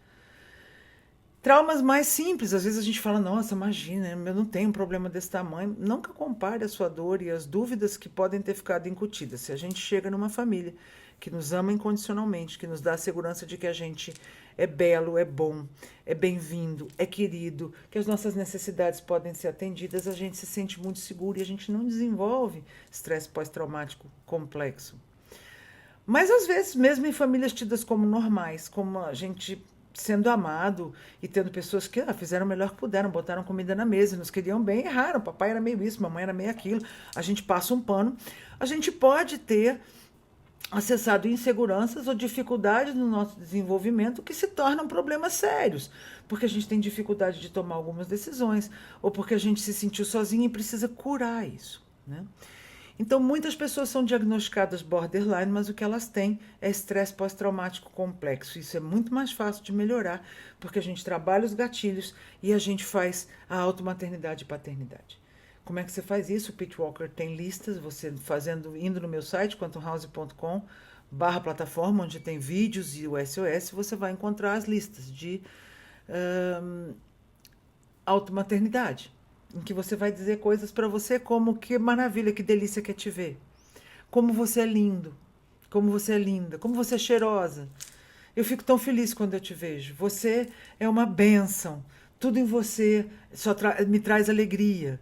Traumas mais simples, às vezes a gente fala, nossa, imagina, eu não tenho um problema desse tamanho. Nunca compare a sua dor e as dúvidas que podem ter ficado incutidas. Se a gente chega numa família que nos ama incondicionalmente, que nos dá a segurança de que a gente é belo, é bom, é bem-vindo, é querido, que as nossas necessidades podem ser atendidas, a gente se sente muito seguro e a gente não desenvolve estresse pós-traumático complexo. Mas às vezes, mesmo em famílias tidas como normais, como a gente sendo amado e tendo pessoas que fizeram o melhor que puderam, botaram comida na mesa, nos queriam bem, erraram, papai era meio isso, mamãe era meio aquilo, a gente passa um pano, a gente pode ter acessado inseguranças ou dificuldades no nosso desenvolvimento que se tornam problemas sérios, porque a gente tem dificuldade de tomar algumas decisões, ou porque a gente se sentiu sozinho e precisa curar isso, né? Então, muitas pessoas são diagnosticadas borderline, mas o que elas têm é estresse pós-traumático complexo. Isso é muito mais fácil de melhorar, porque a gente trabalha os gatilhos e a gente faz a automaternidade e paternidade. Como é que você faz isso? O Pete Walker tem listas, você indo no meu site, quantumhouse.com/plataforma, onde tem vídeos e o SOS, você vai encontrar as listas de automaternidade, em que você vai dizer coisas para você como que maravilha, que delícia que é te ver. Como você é lindo, como você é linda, como você é cheirosa. Eu fico tão feliz quando eu te vejo. Você é uma bênção. Tudo em você me traz alegria.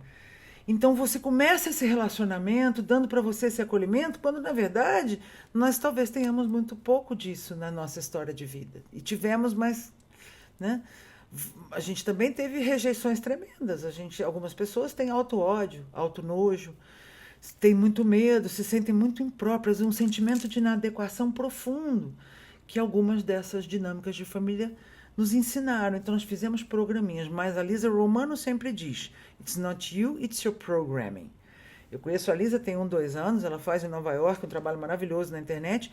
Então você começa esse relacionamento dando para você esse acolhimento, quando na verdade nós talvez tenhamos muito pouco disso na nossa história de vida. E tivemos, mas, né? A gente também teve rejeições tremendas. Algumas pessoas têm auto-ódio, auto-nojo, têm muito medo, se sentem muito impróprias, um sentimento de inadequação profundo que algumas dessas dinâmicas de família nos ensinaram. Então nós fizemos programinhas, mas a Lisa Romano sempre diz: it's not you, it's your programming. Eu conheço a Lisa tem 2 anos, ela faz em Nova York um trabalho maravilhoso na internet,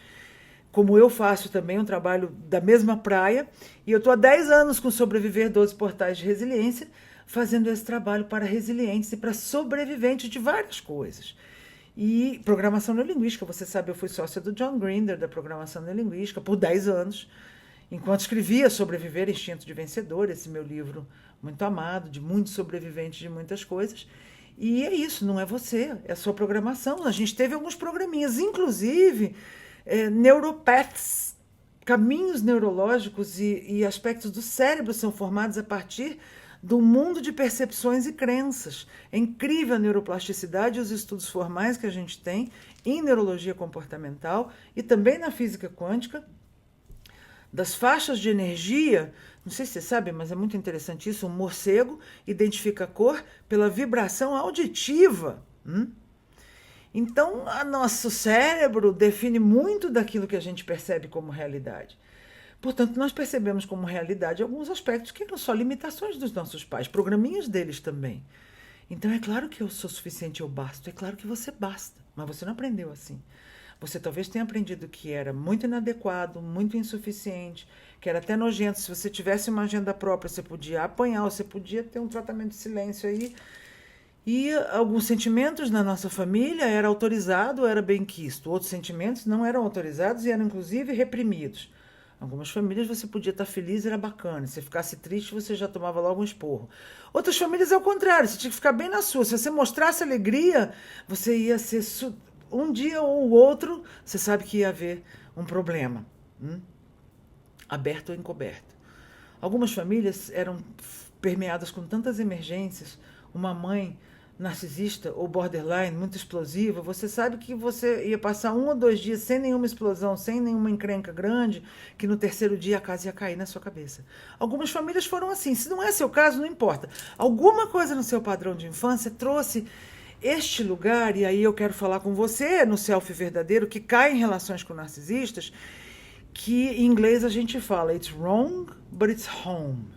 como eu faço também um trabalho da mesma praia, e eu estou há 10 anos com Sobreviver 12 Portais de Resiliência, fazendo esse trabalho para resilientes e para sobreviventes de várias coisas. E programação neurolinguística, você sabe, eu fui sócia do John Grinder, da programação neurolinguística, por 10 anos, enquanto escrevia Sobreviver, Instinto de Vencedor, esse meu livro muito amado, de muitos sobreviventes de muitas coisas. E é isso, não é você, é a sua programação. A gente teve alguns programinhas, inclusive neuropaths, caminhos neurológicos e aspectos do cérebro são formados a partir do mundo de percepções e crenças. É incrível a neuroplasticidade e os estudos formais que a gente tem em neurologia comportamental e também na física quântica, das faixas de energia. Não sei se você sabe, mas é muito interessante isso. Um morcego identifica a cor pela vibração auditiva. Então, o nosso cérebro define muito daquilo que a gente percebe como realidade. Portanto, nós percebemos como realidade alguns aspectos que eram só limitações dos nossos pais, programinhas deles também. Então é claro que eu sou suficiente, eu basto. É claro que você basta, mas você não aprendeu assim. Você talvez tenha aprendido que era muito inadequado, muito insuficiente, que era até nojento. Se você tivesse uma agenda própria, você podia apanhar, você podia ter um tratamento de silêncio aí. E alguns sentimentos na nossa família era autorizado, era benquisto. Outros sentimentos não eram autorizados e eram inclusive reprimidos. Algumas famílias você podia estar feliz, era bacana. Se você ficasse triste, você já tomava logo um esporro. Outras famílias, ao contrário, você tinha que ficar bem na sua. Se você mostrasse alegria, você ia ser. Um dia ou o outro, você sabe que ia haver um problema. Aberto ou encoberto. Algumas famílias eram permeadas com tantas emergências. Uma mãe narcisista ou borderline, muito explosiva, você sabe que você ia passar 1 ou 2 dias sem nenhuma explosão, sem nenhuma encrenca grande, que no terceiro dia a casa ia cair na sua cabeça. Algumas famílias foram assim. Se não é seu caso, não importa. Alguma coisa no seu padrão de infância trouxe este lugar, e aí eu quero falar com você no self verdadeiro, que cai em relações com narcisistas, que em inglês a gente fala, it's wrong, but it's home.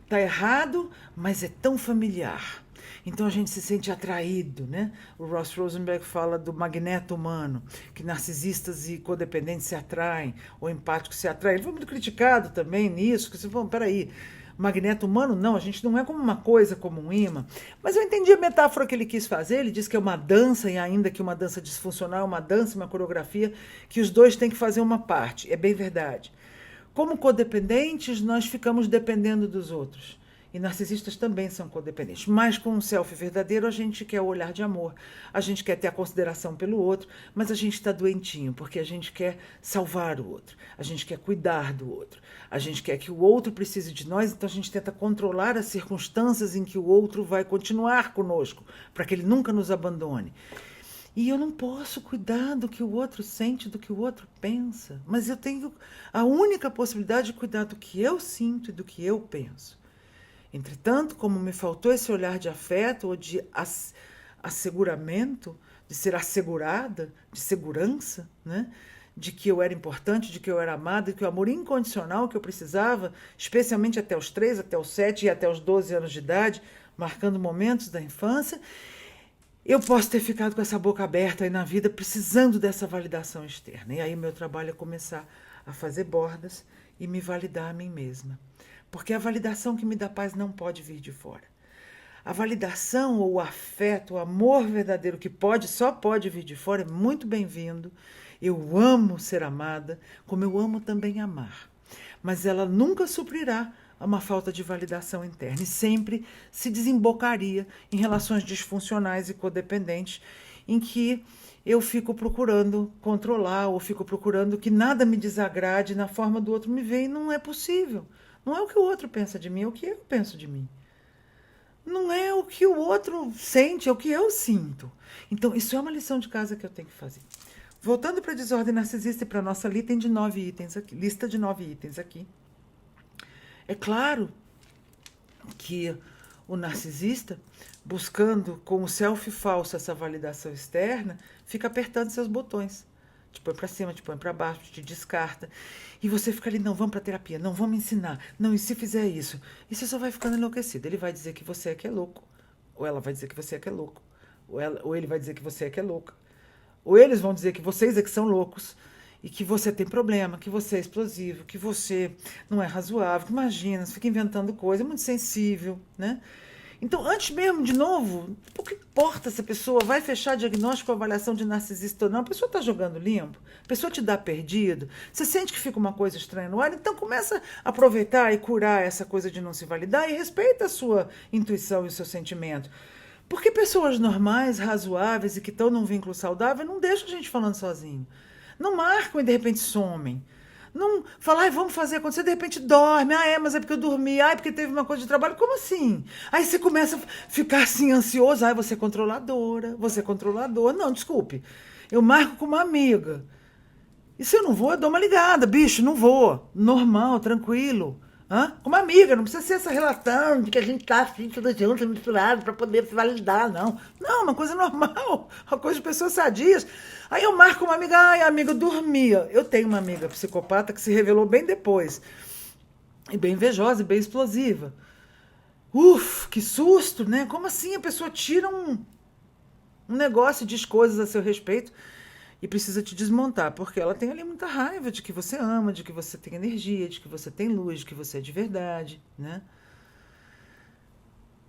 Tá errado, mas é tão familiar. Então a gente se sente atraído, né? O Ross Rosenberg fala do magneto humano, que narcisistas e codependentes se atraem, ou empáticos se atraem. Ele foi muito criticado também nisso, que você falou, peraí, magneto humano? Não, a gente não é como uma coisa, como um imã. Mas eu entendi a metáfora que ele quis fazer, ele diz que é uma dança, e ainda que uma dança disfuncional, uma dança, uma coreografia, que os dois têm que fazer uma parte. É bem verdade. Como codependentes, nós ficamos dependendo dos outros. E narcisistas também são codependentes. Mas com um self verdadeiro, a gente quer o olhar de amor. A gente quer ter a consideração pelo outro, mas a gente está doentinho, porque a gente quer salvar o outro. A gente quer cuidar do outro. A gente quer que o outro precise de nós, então a gente tenta controlar as circunstâncias em que o outro vai continuar conosco, para que ele nunca nos abandone. E eu não posso cuidar do que o outro sente, do que o outro pensa. Mas eu tenho a única possibilidade de cuidar do que eu sinto e do que eu penso. Entretanto, como me faltou esse olhar de afeto ou de asseguramento, de ser assegurada, de segurança, né? De que eu era importante, de que eu era amada, de que o amor incondicional que eu precisava, especialmente até os 3, até os 7 e até os 12 anos de idade, marcando momentos da infância, eu posso ter ficado com essa boca aberta aí na vida, precisando dessa validação externa. E aí meu trabalho é começar a fazer bordas e me validar a mim mesma. Porque a validação que me dá paz não pode vir de fora. A validação ou o afeto, o amor verdadeiro que só pode vir de fora é muito bem-vindo. Eu amo ser amada, como eu amo também amar. Mas ela nunca suprirá uma falta de validação interna e sempre se desembocaria em relações disfuncionais e codependentes em que eu fico procurando controlar ou fico procurando que nada me desagrade na forma do outro me ver e não é possível. Não é o que o outro pensa de mim, é o que eu penso de mim. Não é o que o outro sente, é o que eu sinto. Então, isso é uma lição de casa que eu tenho que fazer. Voltando para a desordem narcisista e para a nossa lista de 9 itens aqui. É claro que o narcisista, buscando com o self falso essa validação externa, fica apertando seus botões. Te põe para cima, te põe para baixo, te descarta. E você fica ali, não, vamos para terapia, não, vamos ensinar. Não, e se fizer isso? E você só vai ficando enlouquecido. Ele vai dizer que você é que é louco. Ou ela vai dizer que você é que é louco. Ou ele vai dizer que você é que é louca. Ou eles vão dizer que vocês é que são loucos. E que você tem problema, que você é explosivo, que você não é razoável. Que imagina, você fica inventando coisa, é muito sensível, né? Então, antes mesmo, de novo, o que importa se a pessoa vai fechar diagnóstico ou avaliação de narcisista ou não? A pessoa está jogando limpo, a pessoa te dá perdido, você sente que fica uma coisa estranha no ar, então começa a aproveitar e curar essa coisa de não se validar e respeita a sua intuição e o seu sentimento. Porque pessoas normais, razoáveis e que estão num vínculo saudável não deixam a gente falando sozinho. Não marcam e de repente somem. Não fala, vamos fazer acontecer, de repente dorme. Mas é porque eu dormi. É porque teve uma coisa de trabalho. Como assim? Aí você começa a ficar assim, ansioso. Você é controladora, você é controlador. Não, desculpe. Eu marco com uma amiga. E se eu não vou, eu dou uma ligada. Bicho, não vou. Normal, tranquilo. Hã? Como amiga, não precisa ser essa relação de que a gente tá assim, tudo junto, misturado, para poder se validar, não. Não, uma coisa normal, uma coisa de pessoas sadias. Aí eu marco uma amiga, ai, amiga, eu dormia. Eu tenho uma amiga psicopata que se revelou bem depois. E bem invejosa e bem explosiva. Uf, que susto, né? Como assim a pessoa tira um negócio e diz coisas a seu respeito e precisa te desmontar, porque ela tem ali muita raiva de que você ama, de que você tem energia, de que você tem luz, de que você é de verdade, né?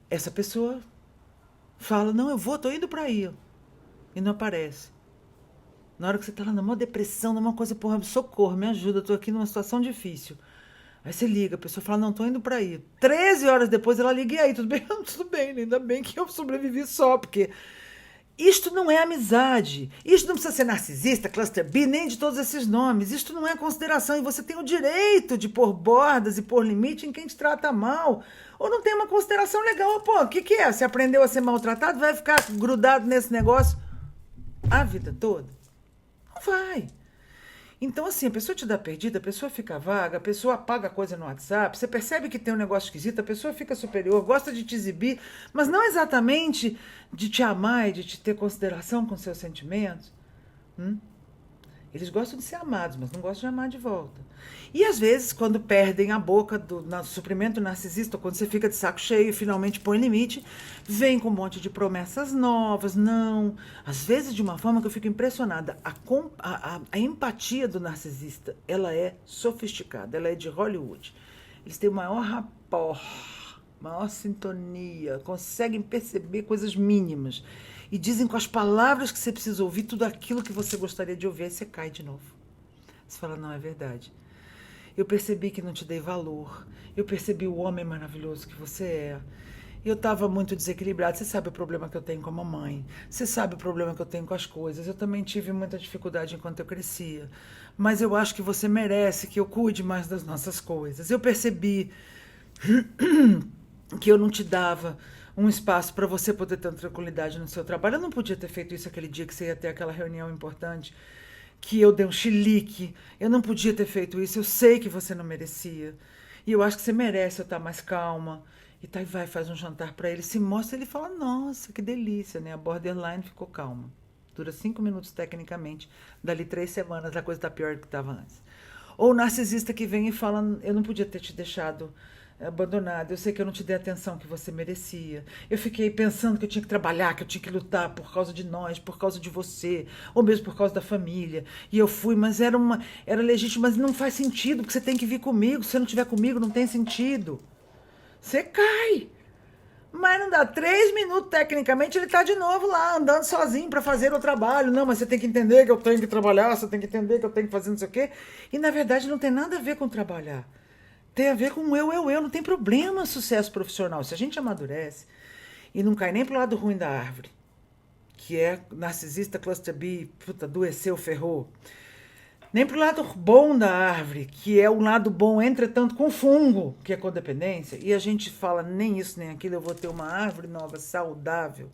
Essa pessoa fala, não, eu vou, tô indo pra aí, e não aparece. Na hora que você tá lá numa depressão, numa coisa, porra, socorro, me ajuda, eu tô aqui numa situação difícil. Aí você liga, a pessoa fala, não, tô indo pra aí. 13 horas depois ela liga, e aí, tudo bem? Tudo bem, ainda bem que eu sobrevivi só, porque isto não é amizade. Isto não precisa ser narcisista, cluster B, nem de todos esses nomes. Isto não é consideração. E você tem o direito de pôr bordas e pôr limite em quem te trata mal. Ou não tem uma consideração legal. Pô, o que é? Você aprendeu a ser maltratado? Vai ficar grudado nesse negócio a vida toda? Não vai. Então, assim, a pessoa te dá perdida, a pessoa fica vaga, a pessoa apaga coisa no WhatsApp, você percebe que tem um negócio esquisito, a pessoa fica superior, gosta de te exibir, mas não exatamente de te amar e de te ter consideração com seus sentimentos. Eles gostam de ser amados, mas não gostam de amar de volta. E às vezes, quando perdem a boca do suprimento narcisista, quando você fica de saco cheio e finalmente põe limite, vem com um monte de promessas novas, não. Às vezes, de uma forma que eu fico impressionada. A empatia do narcisista, ela é sofisticada, ela é de Hollywood. Eles têm o maior rapport, maior sintonia, conseguem perceber coisas mínimas. E dizem com as palavras que você precisa ouvir tudo aquilo que você gostaria de ouvir, aí você cai de novo. Você fala, não, é verdade. Eu percebi que não te dei valor. Eu percebi o homem maravilhoso que você é. Eu estava muito desequilibrada. Você sabe o problema que eu tenho com a mamãe. Você sabe o problema que eu tenho com as coisas. Eu também tive muita dificuldade enquanto eu crescia. Mas eu acho que você merece que eu cuide mais das nossas coisas. Eu percebi que eu não te dava um espaço para você poder ter tranquilidade no seu trabalho. Eu não podia ter feito isso aquele dia que você ia ter aquela reunião importante, que eu dei um chilique. Eu não podia ter feito isso. Eu sei que você não merecia. E eu acho que você merece eu estar mais calma. E tá, vai, faz um jantar para ele, se mostra, ele fala, nossa, que delícia, né? A borderline ficou calma. Dura 5 minutos tecnicamente. Dali 3 semanas a coisa tá pior do que estava antes. Ou o narcisista que vem e fala, eu não podia ter te deixado abandonada. Eu sei que eu não te dei a atenção que você merecia. Eu fiquei pensando que eu tinha que trabalhar, que eu tinha que lutar por causa de nós, por causa de você, ou mesmo por causa da família. E eu fui, mas era legítimo, mas não faz sentido, porque você tem que vir comigo. Se você não estiver comigo, não tem sentido. Você cai. Mas não dá 3 minutos, tecnicamente, ele tá de novo lá, andando sozinho para fazer o trabalho. Não, mas você tem que entender que eu tenho que trabalhar, você tem que entender que eu tenho que fazer não sei o quê. E, na verdade, não tem nada a ver com trabalhar. Tem a ver com eu. Não tem problema sucesso profissional. Se a gente amadurece e não cai nem pro lado ruim da árvore, que é narcisista, cluster B, puta, adoeceu, ferrou. Nem pro lado bom da árvore, que é o lado bom, entretanto, com fungo, que é codependência. E a gente fala, nem isso, nem aquilo, eu vou ter uma árvore nova, saudável.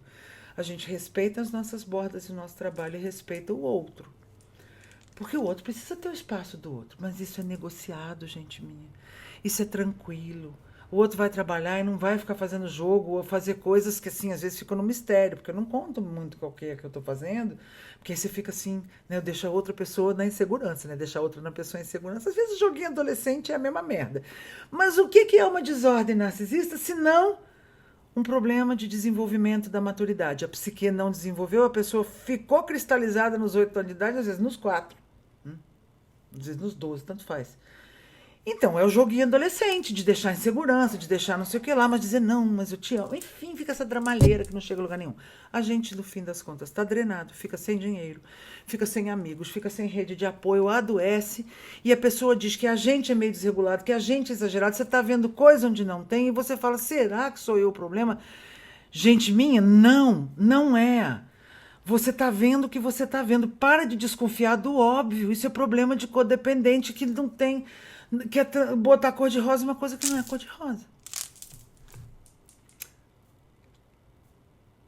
A gente respeita as nossas bordas e o nosso trabalho e respeita o outro. Porque o outro precisa ter o espaço do outro. Mas isso é negociado, gente minha. Isso é tranquilo. O outro vai trabalhar e não vai ficar fazendo jogo ou fazer coisas que, assim, às vezes ficam no mistério, porque eu não conto muito qual que é que eu tô fazendo, porque aí você fica assim, né, eu deixo a outra pessoa na insegurança, né, deixar a outra na pessoa em insegurança. Às vezes o joguinho adolescente é a mesma merda. Mas o que é uma desordem narcisista, se não um problema de desenvolvimento da maturidade? A psique não desenvolveu, a pessoa ficou cristalizada nos 8 anos de idade, às vezes nos 4, às vezes nos 12, tanto faz. Então, é o joguinho adolescente, de deixar insegurança, de deixar não sei o que lá, mas dizer não, mas eu te amo. Enfim, fica essa dramalheira que não chega a lugar nenhum. A gente, no fim das contas, está drenado, fica sem dinheiro, fica sem amigos, fica sem rede de apoio, adoece, e a pessoa diz que a gente é meio desregulado, que a gente é exagerado, você está vendo coisa onde não tem, e você fala, será que sou eu o problema? Gente minha, não é. Você está vendo o que você está vendo. Para de desconfiar do óbvio. Isso é problema de codependente que não tem... Quer botar cor de rosa em uma coisa que não é cor de rosa.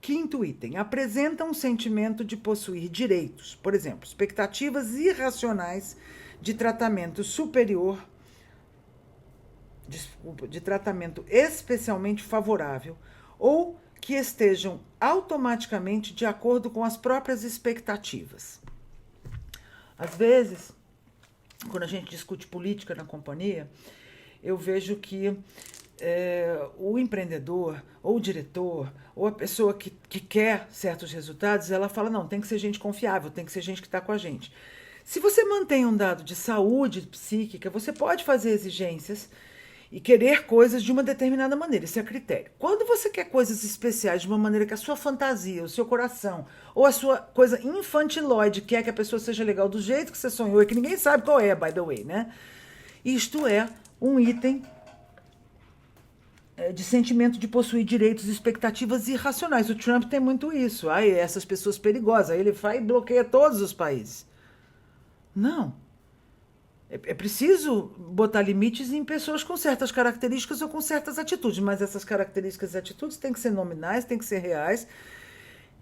Quinto item. Apresenta um sentimento de possuir direitos. Por exemplo, expectativas irracionais de tratamento superior desculpa, de tratamento especialmente favorável ou que estejam automaticamente de acordo com as próprias expectativas. Às vezes, quando a gente discute política na companhia, eu vejo que o empreendedor, ou o diretor, ou a pessoa que quer certos resultados, ela fala, não, tem que ser gente confiável, tem que ser gente que está com a gente. Se você mantém um dado de saúde psíquica, você pode fazer exigências e querer coisas de uma determinada maneira, esse é critério. Quando você quer coisas especiais de uma maneira que a sua fantasia, o seu coração, ou a sua coisa infantiloide quer que a pessoa seja legal do jeito que você sonhou e que ninguém sabe qual é, by the way, né? Isto é um item de sentimento de possuir direitos e expectativas irracionais. O Trump tem muito isso. Ai, essas pessoas perigosas. Aí ele vai e bloqueia todos os países. Não. É preciso botar limites em pessoas com certas características ou com certas atitudes, mas essas características e atitudes têm que ser nominais, têm que ser reais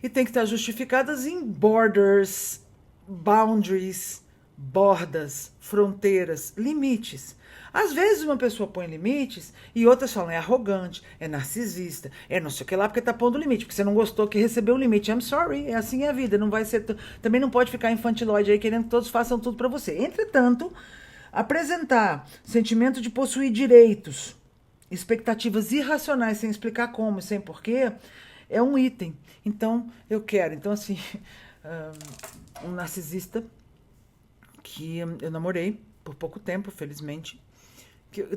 e têm que estar justificadas em borders, boundaries, bordas, fronteiras, limites. Às vezes uma pessoa põe limites e outras falam é arrogante, é narcisista, é não sei o que lá porque tá pondo limite, porque você não gostou que recebeu o limite. I'm sorry, é assim a vida, não vai ser... Também não pode ficar infantilóide aí querendo que todos façam tudo para você. Entretanto, apresentar sentimento de possuir direitos, expectativas irracionais sem explicar como, sem porquê, é um item. Então, eu quero. Então, assim, um narcisista que eu namorei por pouco tempo, felizmente.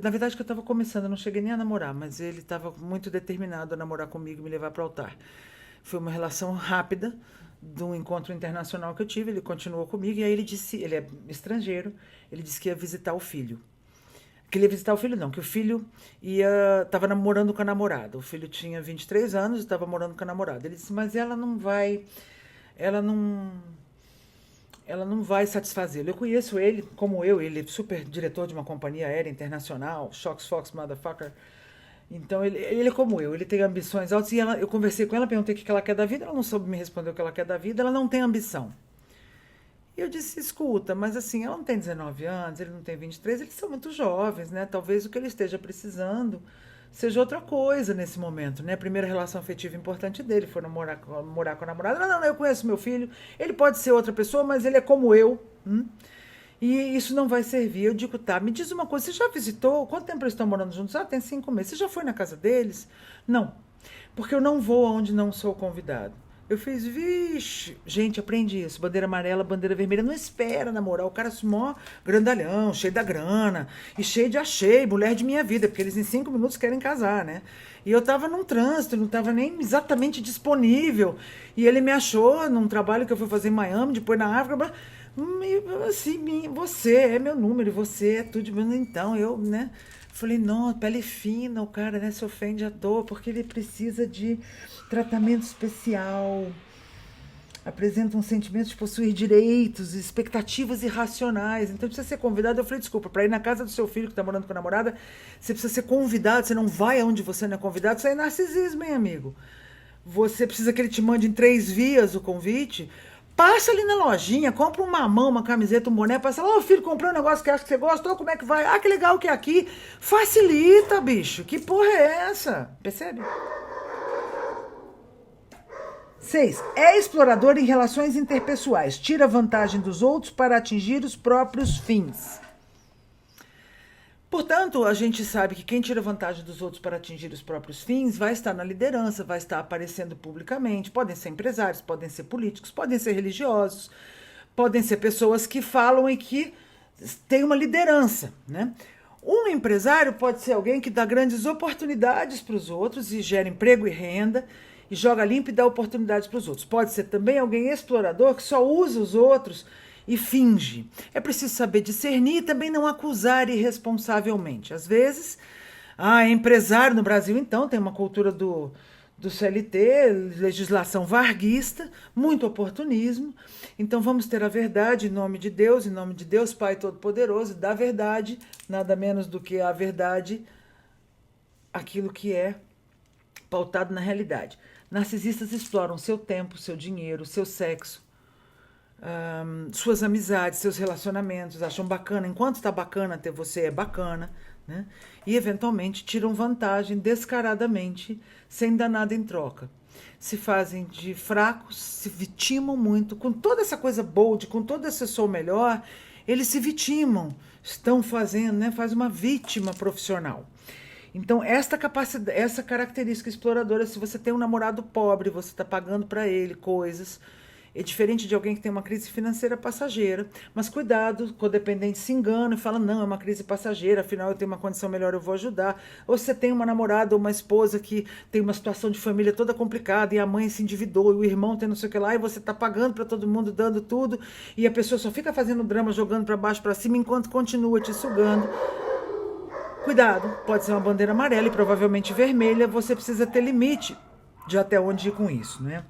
Na verdade, que eu estava começando, eu não cheguei nem a namorar, mas ele estava muito determinado a namorar comigo e me levar para o altar. Foi uma relação rápida de um encontro internacional que eu tive, ele continuou comigo e aí ele disse, ele é estrangeiro, ele disse que ia visitar o filho. Que ele ia visitar o filho não, que o filho estava namorando com a namorada. O filho tinha 23 anos e estava morando com a namorada. Ele disse, mas ela não vai satisfazê-lo. Eu conheço ele, como ele é super diretor de uma companhia aérea internacional, Shox Fox Motherfucker. Então ele é como ele tem ambições altas. E eu conversei com ela, perguntei o que ela quer da vida, ela não soube me responder o que ela quer da vida, ela não tem ambição. E eu disse, escuta, mas assim, ela não tem 19 anos, ele não tem 23, eles são muito jovens, né? Talvez o que ele esteja precisando seja outra coisa nesse momento, né? A primeira relação afetiva importante dele foi morar com a namorada. Não, eu conheço meu filho, ele pode ser outra pessoa, mas ele é como eu. E isso não vai servir. Eu digo, tá, me diz uma coisa, você já visitou? Quanto tempo eles estão morando juntos? Tem 5 meses. Você já foi na casa deles? Não, porque eu não vou aonde não sou convidado. Eu fiz, vixe, gente, aprendi isso. Bandeira amarela, bandeira vermelha. Não espera namorar. O cara é mó grandalhão, cheio da grana. E cheio de achei, mulher de minha vida. Porque eles em 5 minutos querem casar, né? E eu tava num trânsito, não tava nem exatamente disponível. E ele me achou num trabalho que eu fui fazer em Miami, depois na África. Assim, você é meu número, você é tudo. Então, eu, né? Falei, não, pele fina, o cara, né, se ofende à toa, porque ele precisa de tratamento especial. Apresenta um sentimento de possuir direitos, expectativas irracionais. Então precisa ser convidado. Eu falei, desculpa, para ir na casa do seu filho que está morando com a namorada, você precisa ser convidado, você não vai aonde você não é convidado. Isso aí é narcisismo, hein, amigo? Você precisa que ele te mande em 3 vias o convite. Passa ali na lojinha, compra um mamão, uma camiseta, um boné, passa lá, filho, comprei um negócio que acho que você gostou, como é que vai? Ah, que legal que é aqui. Facilita, bicho. Que porra é essa? Percebe? 6. É explorador em relações interpessoais. Tira vantagem dos outros para atingir os próprios fins. Portanto, a gente sabe que quem tira vantagem dos outros para atingir os próprios fins vai estar na liderança, vai estar aparecendo publicamente. Podem ser empresários, podem ser políticos, podem ser religiosos, podem ser pessoas que falam e que têm uma liderança, né? Um empresário pode ser alguém que dá grandes oportunidades para os outros e gera emprego e renda e joga limpo e dá oportunidades para os outros. Pode ser também alguém explorador que só usa os outros e finge. É preciso saber discernir e também não acusar irresponsavelmente. Às vezes, é empresário no Brasil, então, tem uma cultura do CLT, legislação varguista, muito oportunismo. Então vamos ter a verdade em nome de Deus Pai Todo-Poderoso, da verdade, nada menos do que a verdade, aquilo que é pautado na realidade. Narcisistas exploram seu tempo, seu dinheiro, seu sexo, suas amizades, seus relacionamentos, acham bacana. Enquanto está bacana ter você, é bacana, né? E eventualmente tiram vantagem descaradamente, sem dar nada em troca. Se fazem de fracos, se vitimam muito, com toda essa coisa bold, com todo esse sou melhor, eles se vitimam, estão fazendo, né? Faz uma vítima profissional. Então, esta capacidade, essa característica exploradora, se você tem um namorado pobre, você está pagando para ele coisas, é diferente de alguém que tem uma crise financeira passageira. Mas cuidado, codependente se engana e fala, não, é uma crise passageira, afinal eu tenho uma condição melhor, eu vou ajudar. Ou você tem uma namorada ou uma esposa que tem uma situação de família toda complicada e a mãe se endividou e o irmão tem não sei o que lá e você está pagando para todo mundo, dando tudo e a pessoa só fica fazendo drama, jogando para baixo, para cima, enquanto continua te sugando. Cuidado, pode ser uma bandeira amarela e provavelmente vermelha, você precisa ter limite de até onde ir com isso, né?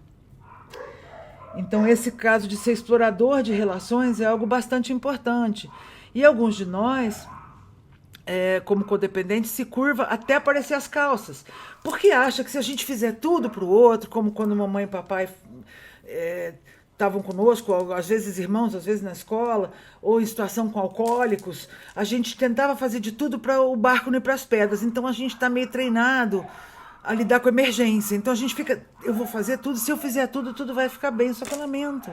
Então, esse caso de ser explorador de relações é algo bastante importante. E alguns de nós, como codependentes, se curva até aparecer as calças. Porque acha que se a gente fizer tudo para o outro, como quando mamãe e papai estavam conosco, às vezes irmãos, às vezes na escola, ou em situação com alcoólicos, a gente tentava fazer de tudo para o barco não ir para as pedras. Então, a gente está meio treinado a lidar com emergência. Então a gente fica, eu vou fazer tudo, se eu fizer tudo, tudo vai ficar bem, só que eu lamento.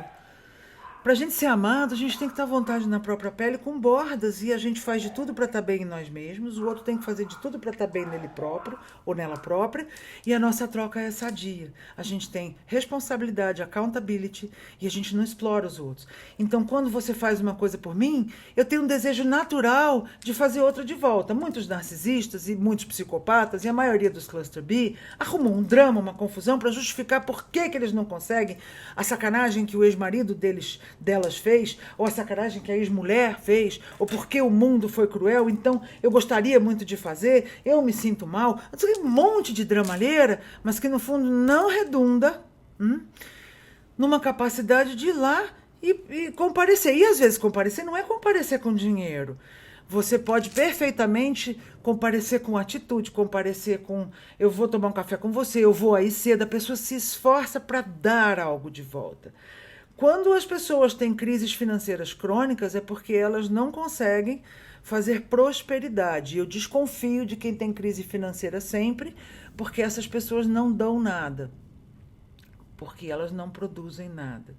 Pra gente ser amado, a gente tem que estar à vontade na própria pele com bordas e a gente faz de tudo para estar bem em nós mesmos, o outro tem que fazer de tudo para estar bem nele próprio ou nela própria e a nossa troca é sadia. A gente tem responsabilidade, accountability e a gente não explora os outros. Então, quando você faz uma coisa por mim, eu tenho um desejo natural de fazer outra de volta. Muitos narcisistas e muitos psicopatas e a maioria dos cluster B arrumam um drama, uma confusão para justificar por que eles não conseguem a sacanagem que o ex-marido delas fez, ou a sacanagem que a ex-mulher fez, ou porque o mundo foi cruel, então eu gostaria muito de fazer, eu me sinto mal. Um monte de dramalheira, mas que no fundo não redunda numa capacidade de ir lá e comparecer. E às vezes comparecer não é comparecer com dinheiro. Você pode perfeitamente comparecer com atitude, comparecer com eu vou tomar um café com você, eu vou aí cedo. A pessoa se esforça para dar algo de volta. Quando as pessoas têm crises financeiras crônicas é porque elas não conseguem fazer prosperidade. Eu desconfio de quem tem crise financeira sempre, porque essas pessoas não dão nada, porque elas não produzem nada,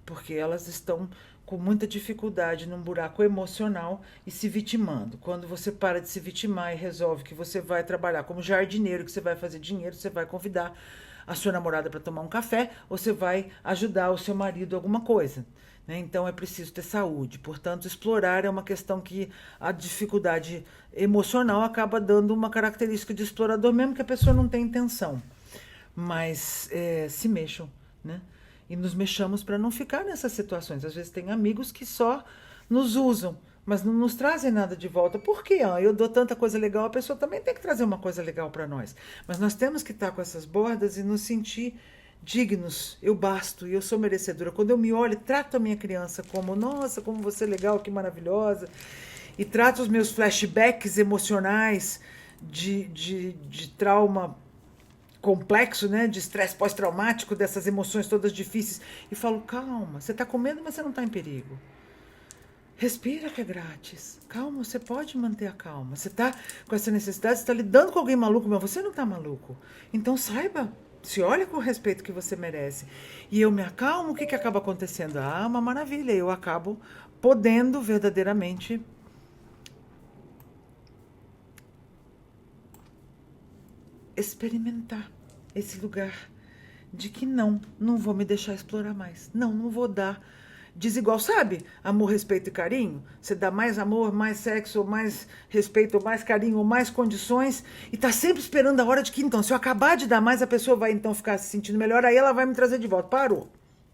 porque elas estão com muita dificuldade num buraco emocional e se vitimando. Quando você para de se vitimar e resolve que você vai trabalhar como jardineiro, que você vai fazer dinheiro, você vai convidar a sua namorada para tomar um café, ou você vai ajudar o seu marido alguma coisa. Né? Então é preciso ter saúde. Portanto, explorar é uma questão que a dificuldade emocional acaba dando uma característica de explorador, mesmo que a pessoa não tenha intenção. Mas se mexam, né? E nos mexamos para não ficar nessas situações. Às vezes tem amigos que só nos usam, mas não nos trazem nada de volta. Por quê? Eu dou tanta coisa legal, a pessoa também tem que trazer uma coisa legal para nós. Mas nós temos que estar com essas bordas e nos sentir dignos. Eu basto e eu sou merecedora. Quando eu me olho, trato a minha criança como, nossa, como você é legal, que maravilhosa. E trato os meus flashbacks emocionais de trauma complexo, né, de estresse pós-traumático, dessas emoções todas difíceis, e falo, calma, você está com medo, mas você não está em perigo. Respira que é grátis. Calma, você pode manter a calma. Você está com essa necessidade, você está lidando com alguém maluco, mas você não está maluco. Então saiba, se olha com o respeito que você merece. E eu me acalmo, o que acaba acontecendo? Ah, uma maravilha, eu acabo podendo verdadeiramente experimentar esse lugar de que não vou me deixar explorar mais. Não vou dar desigual, sabe? Amor, respeito e carinho. Você dá mais amor, mais sexo, mais respeito, mais carinho, mais condições e tá sempre esperando a hora de que, então, se eu acabar de dar mais, a pessoa vai então ficar se sentindo melhor, aí ela vai me trazer de volta. Parou.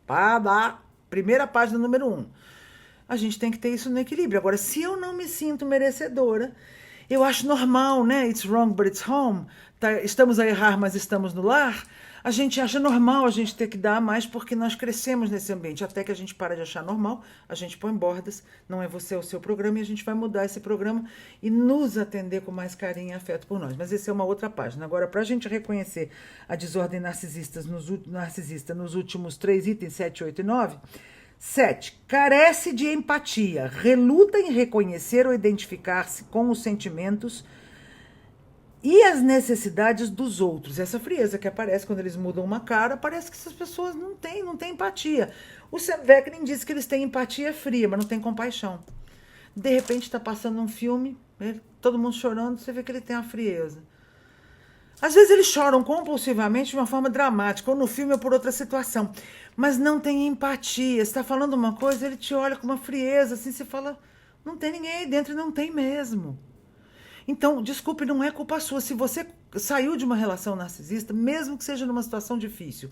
Para. Primeira página, número 1. A gente tem que ter isso no equilíbrio. Agora, se eu não me sinto merecedora, eu acho normal, né? It's wrong, but it's home. Estamos a errar, mas estamos no lar. A gente acha normal a gente ter que dar mais porque nós crescemos nesse ambiente. Até que a gente para de achar normal, a gente põe bordas. Não é você, é o seu programa. E a gente vai mudar esse programa e nos atender com mais carinho e afeto por nós. Mas essa é uma outra página. Agora, para a gente reconhecer a desordem narcisista nos últimos 3 itens, 7, 8 e 9... 7. Carece de empatia, reluta em reconhecer ou identificar-se com os sentimentos e as necessidades dos outros. Essa frieza que aparece quando eles mudam uma cara, parece que essas pessoas não têm empatia. O Sam Vaknin diz que eles têm empatia fria, mas não têm compaixão. De repente está passando um filme, todo mundo chorando, você vê que ele tem a frieza. Às vezes eles choram compulsivamente de uma forma dramática, ou no filme ou por outra situação, mas não tem empatia. Você está falando uma coisa, ele te olha com uma frieza, assim, você fala, não tem ninguém aí dentro, e não tem mesmo. Então, desculpe, não é culpa sua. Se você saiu de uma relação narcisista, mesmo que seja numa situação difícil,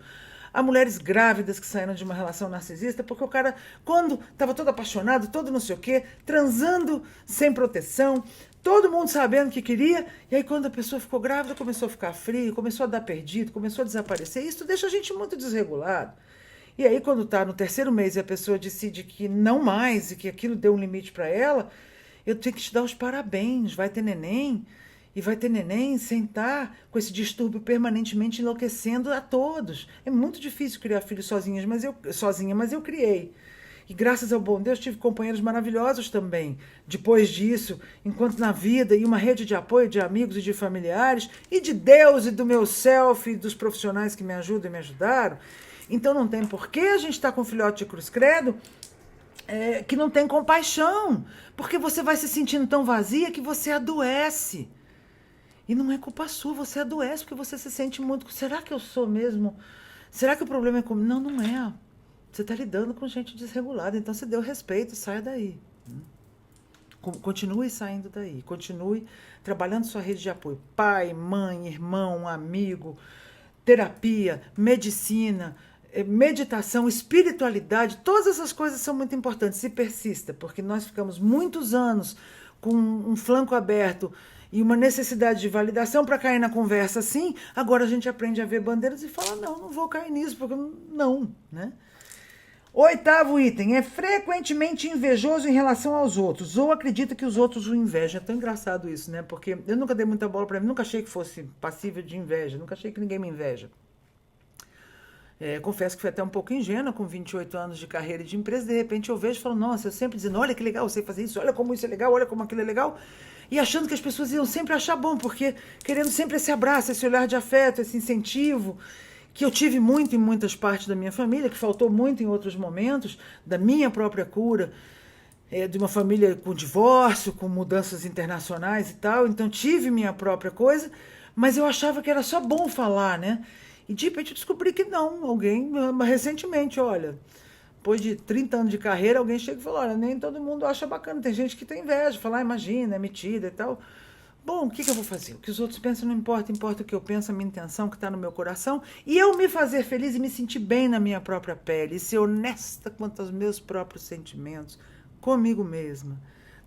há mulheres grávidas que saíram de uma relação narcisista porque o cara, quando estava todo apaixonado, todo não sei o quê, transando sem proteção, todo mundo sabendo o que queria, e aí quando a pessoa ficou grávida, começou a ficar frio, começou a dar perdido, começou a desaparecer. Isso deixa a gente muito desregulado. E aí quando está no terceiro mês e a pessoa decide que não mais e que aquilo deu um limite para ela, eu tenho que te dar os parabéns, vai ter neném, e vai ter neném sem estar com esse distúrbio permanentemente enlouquecendo a todos. É muito difícil criar filhos sozinha, mas eu criei. E graças ao bom Deus tive companheiros maravilhosos também. Depois disso, enquanto na vida, e uma rede de apoio de amigos e de familiares, e de Deus e do meu self, e dos profissionais que me ajudam e me ajudaram. Então não tem por que a gente estar com um filhote de cruz credo que não tem compaixão, porque você vai se sentindo tão vazia que você adoece. E não é culpa sua, você adoece porque você se sente muito. Será que eu sou mesmo? Será que o problema é comigo? Não, não é. Você está lidando com gente desregulada, então você deu respeito, saia daí. Continue saindo daí, continue trabalhando sua rede de apoio. Pai, mãe, irmão, amigo, terapia, medicina, meditação, espiritualidade, todas essas coisas são muito importantes. E persista, porque nós ficamos muitos anos com um flanco aberto e uma necessidade de validação para cair na conversa assim. Agora a gente aprende a ver bandeiras e fala, não vou cair nisso, porque não, né? 8º item, é frequentemente invejoso em relação aos outros, ou acredita que os outros o invejam. É tão engraçado isso, né? Porque eu nunca dei muita bola para mim, nunca achei que fosse passível de inveja, nunca achei que ninguém me inveja. Confesso que fui até um pouco ingênua, com 28 anos de carreira e de empresa, de repente eu vejo e falo, nossa, eu sempre dizendo, olha que legal, eu sei fazer isso, olha como isso é legal, olha como aquilo é legal, e achando que as pessoas iam sempre achar bom, porque querendo sempre esse abraço, esse olhar de afeto, esse incentivo, que eu tive muito em muitas partes da minha família, que faltou muito em outros momentos, da minha própria cura, de uma família com divórcio, com mudanças internacionais e tal, então tive minha própria coisa, mas eu achava que era só bom falar, né? E de repente eu descobri que não, alguém, recentemente, olha, depois de 30 anos de carreira, alguém chega e fala, olha, nem todo mundo acha bacana, tem gente que tem inveja, fala, imagina, é metida e tal. Bom, o que eu vou fazer? O que os outros pensam não importa, importa o que eu penso, a minha intenção que está no meu coração, e eu me fazer feliz e me sentir bem na minha própria pele, e ser honesta quanto aos meus próprios sentimentos, comigo mesma.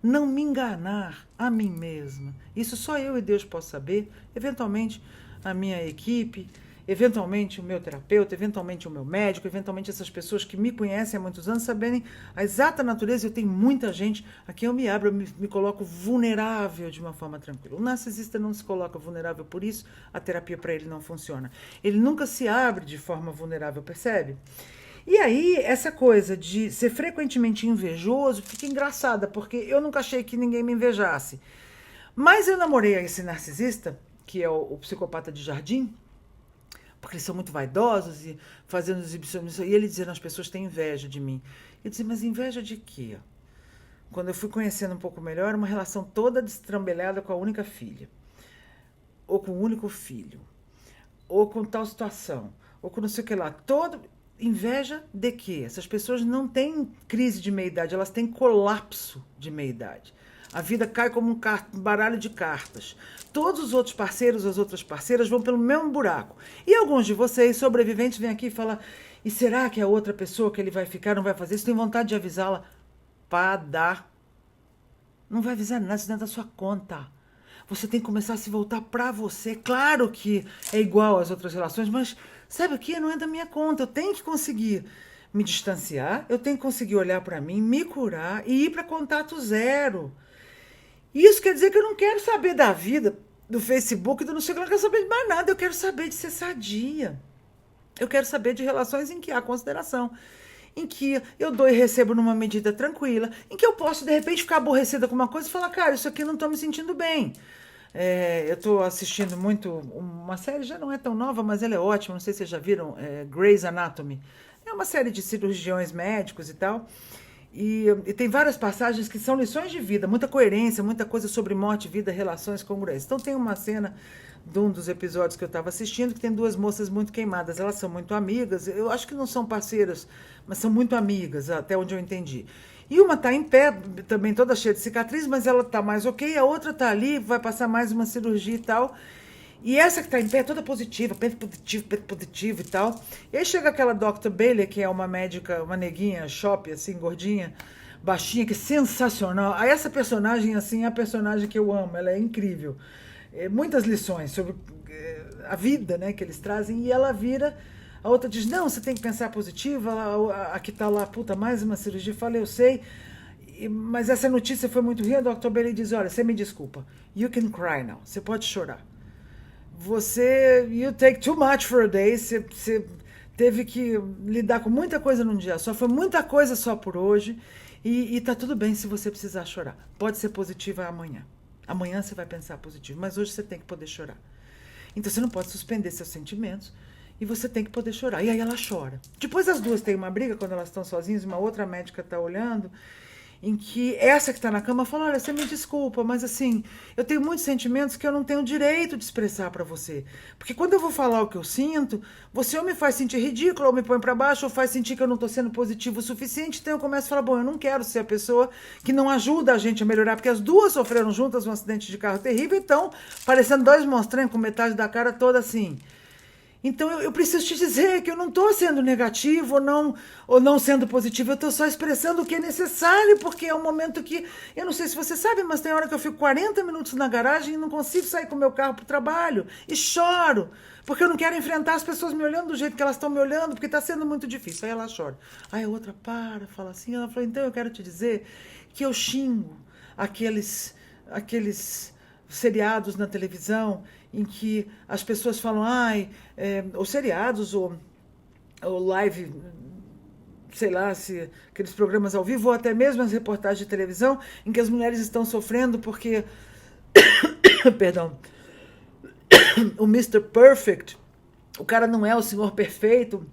Não me enganar a mim mesma. Isso só eu e Deus posso saber, eventualmente a minha equipe, eventualmente o meu terapeuta, eventualmente o meu médico, eventualmente essas pessoas que me conhecem há muitos anos, saberem a exata natureza. Eu tenho muita gente a quem eu me abro, eu me coloco vulnerável de uma forma tranquila. O narcisista não se coloca vulnerável, por isso a terapia para ele não funciona. Ele nunca se abre de forma vulnerável, percebe? E aí, essa coisa de ser frequentemente invejoso fica engraçada, porque eu nunca achei que ninguém me invejasse. Mas eu namorei esse narcisista, que é o psicopata de jardim, porque eles são muito vaidosos e fazendo exibições, e ele dizendo as pessoas têm inveja de mim. Eu dizia, mas inveja de quê? Quando eu fui conhecendo um pouco melhor, uma relação toda destrambelhada com a única filha, ou com o único filho, ou com tal situação, ou com não sei o que lá, inveja de quê? Essas pessoas não têm crise de meia-idade, elas têm colapso de meia-idade. A vida cai como um baralho de cartas. Todos os outros parceiros, as outras parceiras vão pelo mesmo buraco. E alguns de vocês, sobreviventes, vêm aqui e falam, e será que a outra pessoa que ele vai ficar não vai fazer isso? Tem vontade de avisá-la? Dar. Não vai avisar nada, isso não é da sua conta. Você tem que começar a se voltar para você. Claro que é igual às outras relações, mas sabe o que? Não é da minha conta. Eu tenho que conseguir me distanciar, eu tenho que conseguir olhar para mim, me curar e ir para contato zero. Isso quer dizer que eu não quero saber da vida, do Facebook, do não sei o que, eu não quero saber de mais nada. Eu quero saber de ser sadia. Eu quero saber de relações em que há consideração. em que eu dou e recebo numa medida tranquila, em que eu posso, de repente, ficar aborrecida com uma coisa e falar, cara, isso aqui eu não estou me sentindo bem. Eu estou assistindo muito uma série, já não é tão nova, mas ela é ótima, não sei se vocês já viram, Grey's Anatomy. É uma série de cirurgiões médicos e tal. E tem várias passagens que são lições de vida, muita coerência, muita coisa sobre morte, vida, relações, congruência. Então tem uma cena de um dos episódios que eu estava assistindo que tem duas moças muito queimadas. Elas são muito amigas, eu acho que não são parceiras, mas são muito amigas, até onde eu entendi. E uma está em pé, também toda cheia de cicatriz, mas ela está mais ok, a outra está ali, vai passar mais uma cirurgia e tal. E essa que está em pé é toda positiva, peito positivo e tal. E aí chega aquela Dr. Bailey, que é uma médica, uma neguinha, shopping, assim, gordinha, baixinha, que é sensacional. Aí essa personagem, assim, é a personagem que eu amo, ela é incrível. Muitas lições sobre a vida, né, que eles trazem. E ela vira, a outra diz, não, você tem que pensar positivo. A que está lá, puta, mais uma cirurgia. Fala, eu sei, mas essa notícia foi muito ruim. A Dr. Bailey diz, olha, você me desculpa, you can cry now, você pode chorar. You take too much for a day, você teve que lidar com muita coisa num dia só, foi muita coisa só por hoje, e tá tudo bem se você precisar chorar. Pode ser positiva amanhã. Amanhã você vai pensar positivo, mas hoje você tem que poder chorar. Então você não pode suspender seus sentimentos, e você tem que poder chorar. E aí ela chora. Depois as duas têm uma briga quando elas estão sozinhas, uma outra médica está olhando, em que essa que está na cama fala, olha, você me desculpa, mas assim, eu tenho muitos sentimentos que eu não tenho direito de expressar para você. Porque quando eu vou falar o que eu sinto, você ou me faz sentir ridículo, ou me põe para baixo, ou faz sentir que eu não estou sendo positivo o suficiente, então eu começo a falar, bom, eu não quero ser a pessoa que não ajuda a gente a melhorar, porque as duas sofreram juntas um acidente de carro terrível, então, parecendo dois monstrinhos com metade da cara toda assim. Então eu preciso te dizer que eu não estou sendo negativo ou não sendo positivo, eu estou só expressando o que é necessário, porque é um momento que, eu não sei se você sabe, mas tem hora que eu fico 40 minutos na garagem e não consigo sair com o meu carro para o trabalho, e choro, porque eu não quero enfrentar as pessoas me olhando do jeito que elas estão me olhando, porque está sendo muito difícil. Aí ela chora. Aí a outra fala assim, ela falou, então eu quero te dizer que eu xingo aqueles seriados na televisão em que as pessoas falam, os seriados ou live, sei lá, se aqueles programas ao vivo, ou até mesmo as reportagens de televisão em que as mulheres estão sofrendo porque perdão, o Mr. Perfect, o cara não é o senhor perfeito,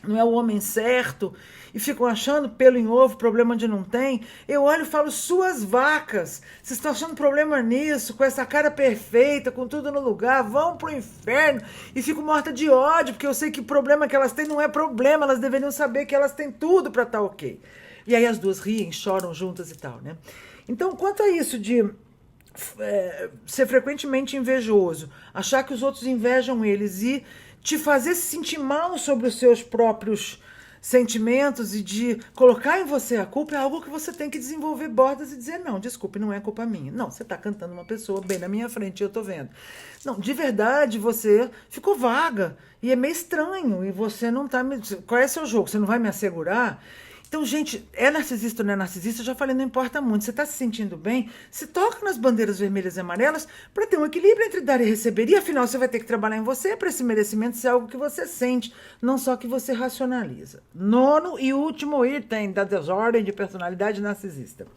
não é o homem certo, e ficam achando pelo em ovo, problema onde não tem. Eu olho e falo, suas vacas, vocês estão achando problema nisso, com essa cara perfeita, com tudo no lugar, vão pro inferno. E fico morta de ódio, porque eu sei que o problema que elas têm não é problema, elas deveriam saber que elas têm tudo para estar ok. E aí as duas riem, choram juntas e tal, né? Então, quanto a isso de ser frequentemente invejoso, achar que os outros invejam eles e te fazer se sentir mal sobre os seus próprios sentimentos e de colocar em você a culpa, é algo que você tem que desenvolver bordas e dizer, não, desculpe, não é culpa minha. Não, você está cantando uma pessoa bem na minha frente e eu estou vendo. Não, de verdade, você ficou vaga e é meio estranho e você não está... Qual é o seu jogo? Você não vai me assegurar? Então, gente, é narcisista ou não é narcisista? Eu já falei, não importa muito. Você está se sentindo bem? Se toca nas bandeiras vermelhas e amarelas para ter um equilíbrio entre dar e receber. E, afinal, você vai ter que trabalhar em você para esse merecimento ser algo que você sente, não só que você racionaliza. Nono e último item da desordem de personalidade narcisista.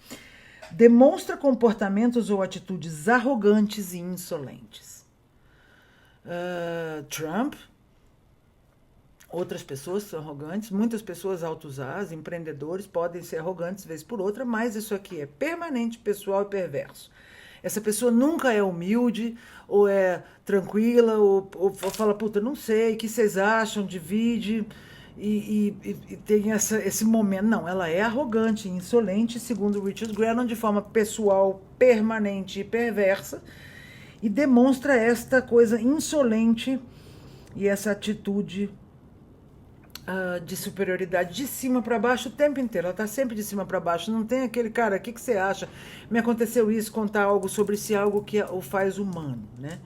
Demonstra comportamentos ou atitudes arrogantes e insolentes. Trump... Outras pessoas são arrogantes, muitas pessoas autousadas, empreendedores podem ser arrogantes vez por outra, mas isso aqui é permanente, pessoal e perverso. Essa pessoa nunca é humilde, ou é tranquila, ou fala, puta, não sei, o que vocês acham, divide, e tem esse momento. Não, ela é arrogante, insolente, segundo Richard Grennan, de forma pessoal, permanente e perversa, e demonstra esta coisa insolente e essa atitude de superioridade de cima para baixo o tempo inteiro. Ela está sempre de cima para baixo. Não tem aquele cara, o que você acha? Me aconteceu isso, contar algo sobre si, algo que o faz humano, né?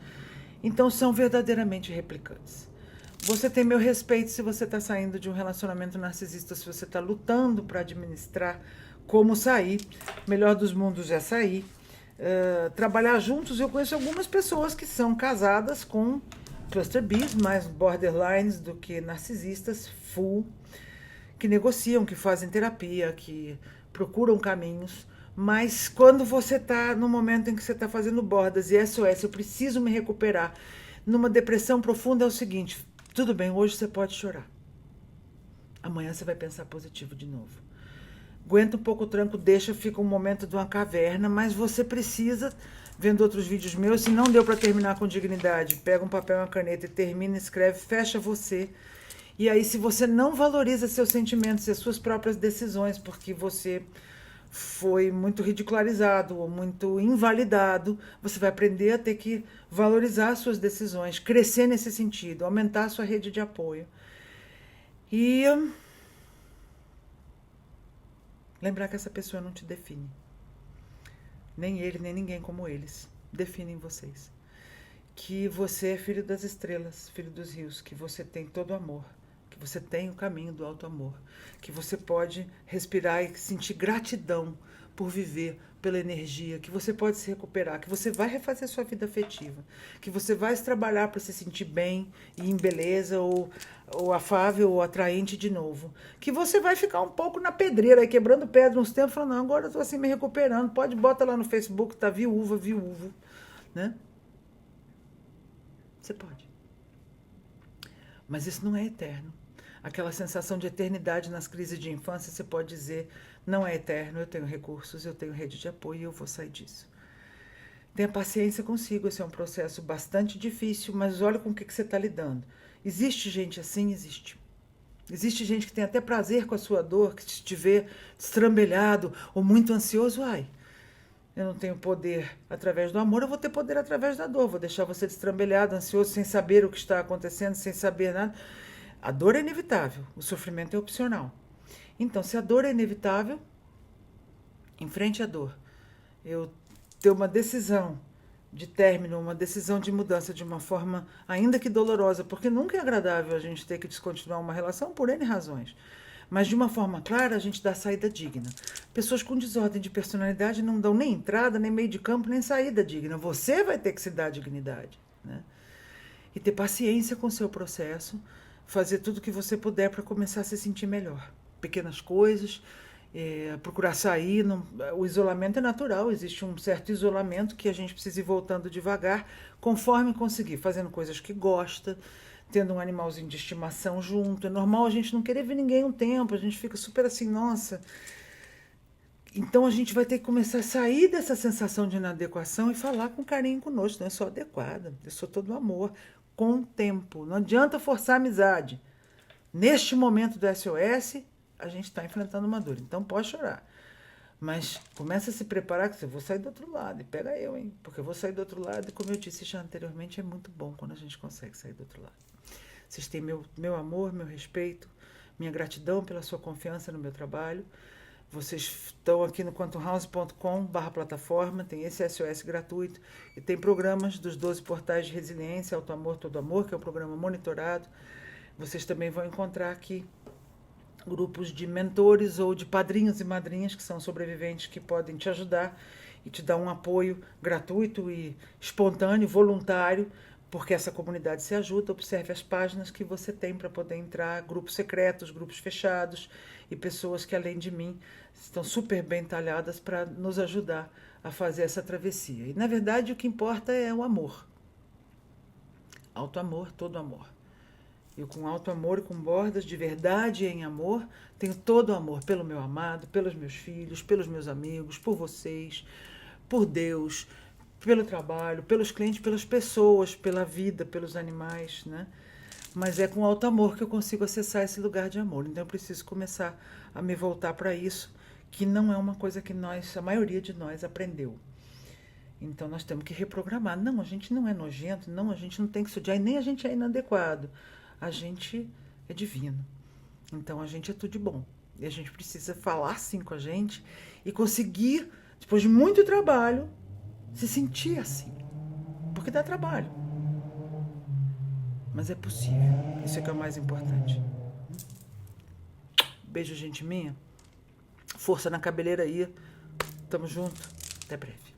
Então são verdadeiramente replicantes. Você tem meu respeito se você está saindo de um relacionamento narcisista, se você está lutando para administrar como sair. Melhor dos mundos é sair. Trabalhar juntos. Eu conheço algumas pessoas que são casadas com cluster Bs, mais borderlines do que narcisistas, full, que negociam, que fazem terapia, que procuram caminhos. Mas quando você está no momento em que você está fazendo bordas e SOS, eu preciso me recuperar, numa depressão profunda, é o seguinte: tudo bem, hoje você pode chorar. Amanhã você vai pensar positivo de novo. Aguenta um pouco o tranco, deixa, fica um momento de uma caverna, mas você precisa, vendo outros vídeos meus, se não deu para terminar com dignidade, pega um papel e uma caneta e termina, escreve, fecha você. E aí, se você não valoriza seus sentimentos e as suas próprias decisões, porque você foi muito ridicularizado ou muito invalidado, você vai aprender a ter que valorizar as suas decisões, crescer nesse sentido, aumentar a sua rede de apoio. E lembrar que essa pessoa não te define. Nem ele, nem ninguém como eles definem vocês. Que você é filho das estrelas, filho dos rios, que você tem todo o amor, que você tem o caminho do alto amor, que você pode respirar e sentir gratidão por viver, pela energia, que você pode se recuperar, que você vai refazer sua vida afetiva, que você vai se trabalhar para se sentir bem e em beleza ou afável ou atraente de novo, que você vai ficar um pouco na pedreira aí, quebrando pedra uns tempos, falando, não, agora eu tô assim me recuperando, pode, bota lá no Facebook, tá viúva, né? Você pode. Mas isso não é eterno. Aquela sensação de eternidade nas crises de infância, você pode dizer, não é eterno, eu tenho recursos, eu tenho rede de apoio e eu vou sair disso. Tenha paciência consigo, esse é um processo bastante difícil, mas olha com o que você está lidando. Existe gente assim? Existe. Existe gente que tem até prazer com a sua dor, que te vê destrambelhado ou muito ansioso. Ai, eu não tenho poder através do amor, eu vou ter poder através da dor. Vou deixar você destrambelhado, ansioso, sem saber o que está acontecendo, sem saber nada. A dor é inevitável, o sofrimento é opcional. Então, se a dor é inevitável, enfrente a dor. Eu ter uma decisão de término, uma decisão de mudança de uma forma ainda que dolorosa, porque nunca é agradável a gente ter que descontinuar uma relação por N razões. Mas de uma forma clara, a gente dá saída digna. Pessoas com desordem de personalidade não dão nem entrada, nem meio de campo, nem saída digna. Você vai ter que se dar dignidade, né? E ter paciência com o seu processo, fazer tudo o que você puder para começar a se sentir melhor. Pequenas coisas, procurar sair. O isolamento é natural, existe um certo isolamento que a gente precisa ir voltando devagar, conforme conseguir, fazendo coisas que gosta, tendo um animalzinho de estimação junto. É normal a gente não querer ver ninguém um tempo, a gente fica super assim, nossa. Então a gente vai ter que começar a sair dessa sensação de inadequação e falar com carinho conosco. Não é só adequada, eu sou todo amor, com o tempo. Não adianta forçar a amizade. Neste momento do SOS, a gente está enfrentando uma dor, então pode chorar. Mas começa a se preparar que eu vou sair do outro lado. E pega eu, hein? Porque eu vou sair do outro lado e, como eu disse já anteriormente, é muito bom quando a gente consegue sair do outro lado. Vocês têm meu amor, meu respeito, minha gratidão pela sua confiança no meu trabalho. Vocês estão aqui no quantumhouse.com/plataforma, tem esse SOS gratuito e tem programas dos 12 portais de resiliência, Alto Amor, Todo Amor, que é um programa monitorado. Vocês também vão encontrar aqui grupos de mentores ou de padrinhos e madrinhas que são sobreviventes que podem te ajudar e te dar um apoio gratuito e espontâneo, voluntário, porque essa comunidade se ajuda. Observe as páginas que você tem para poder entrar, grupos secretos, grupos fechados e pessoas que, além de mim, estão super bem talhadas para nos ajudar a fazer essa travessia. E, na verdade, o que importa é o amor. Alto amor, todo amor. Eu, com alto amor e com bordas de verdade e em amor, tenho todo o amor pelo meu amado, pelos meus filhos, pelos meus amigos, por vocês, por Deus, pelo trabalho, pelos clientes, pelas pessoas, pela vida, pelos animais, né? Mas é com alto amor que eu consigo acessar esse lugar de amor. Então eu preciso começar a me voltar para isso, que não é uma coisa que a maioria de nós aprendeu. Então nós temos que reprogramar. Não, a gente não é nojento, não, a gente não tem que se odiar, e nem a gente é inadequado. A gente é divino. Então a gente é tudo de bom. E a gente precisa falar sim com a gente e conseguir, depois de muito trabalho, se sentir assim. Porque dá trabalho. Mas é possível. Isso é que é o mais importante. Beijo, gente minha. Força na cabeleira aí. Tamo junto. Até breve.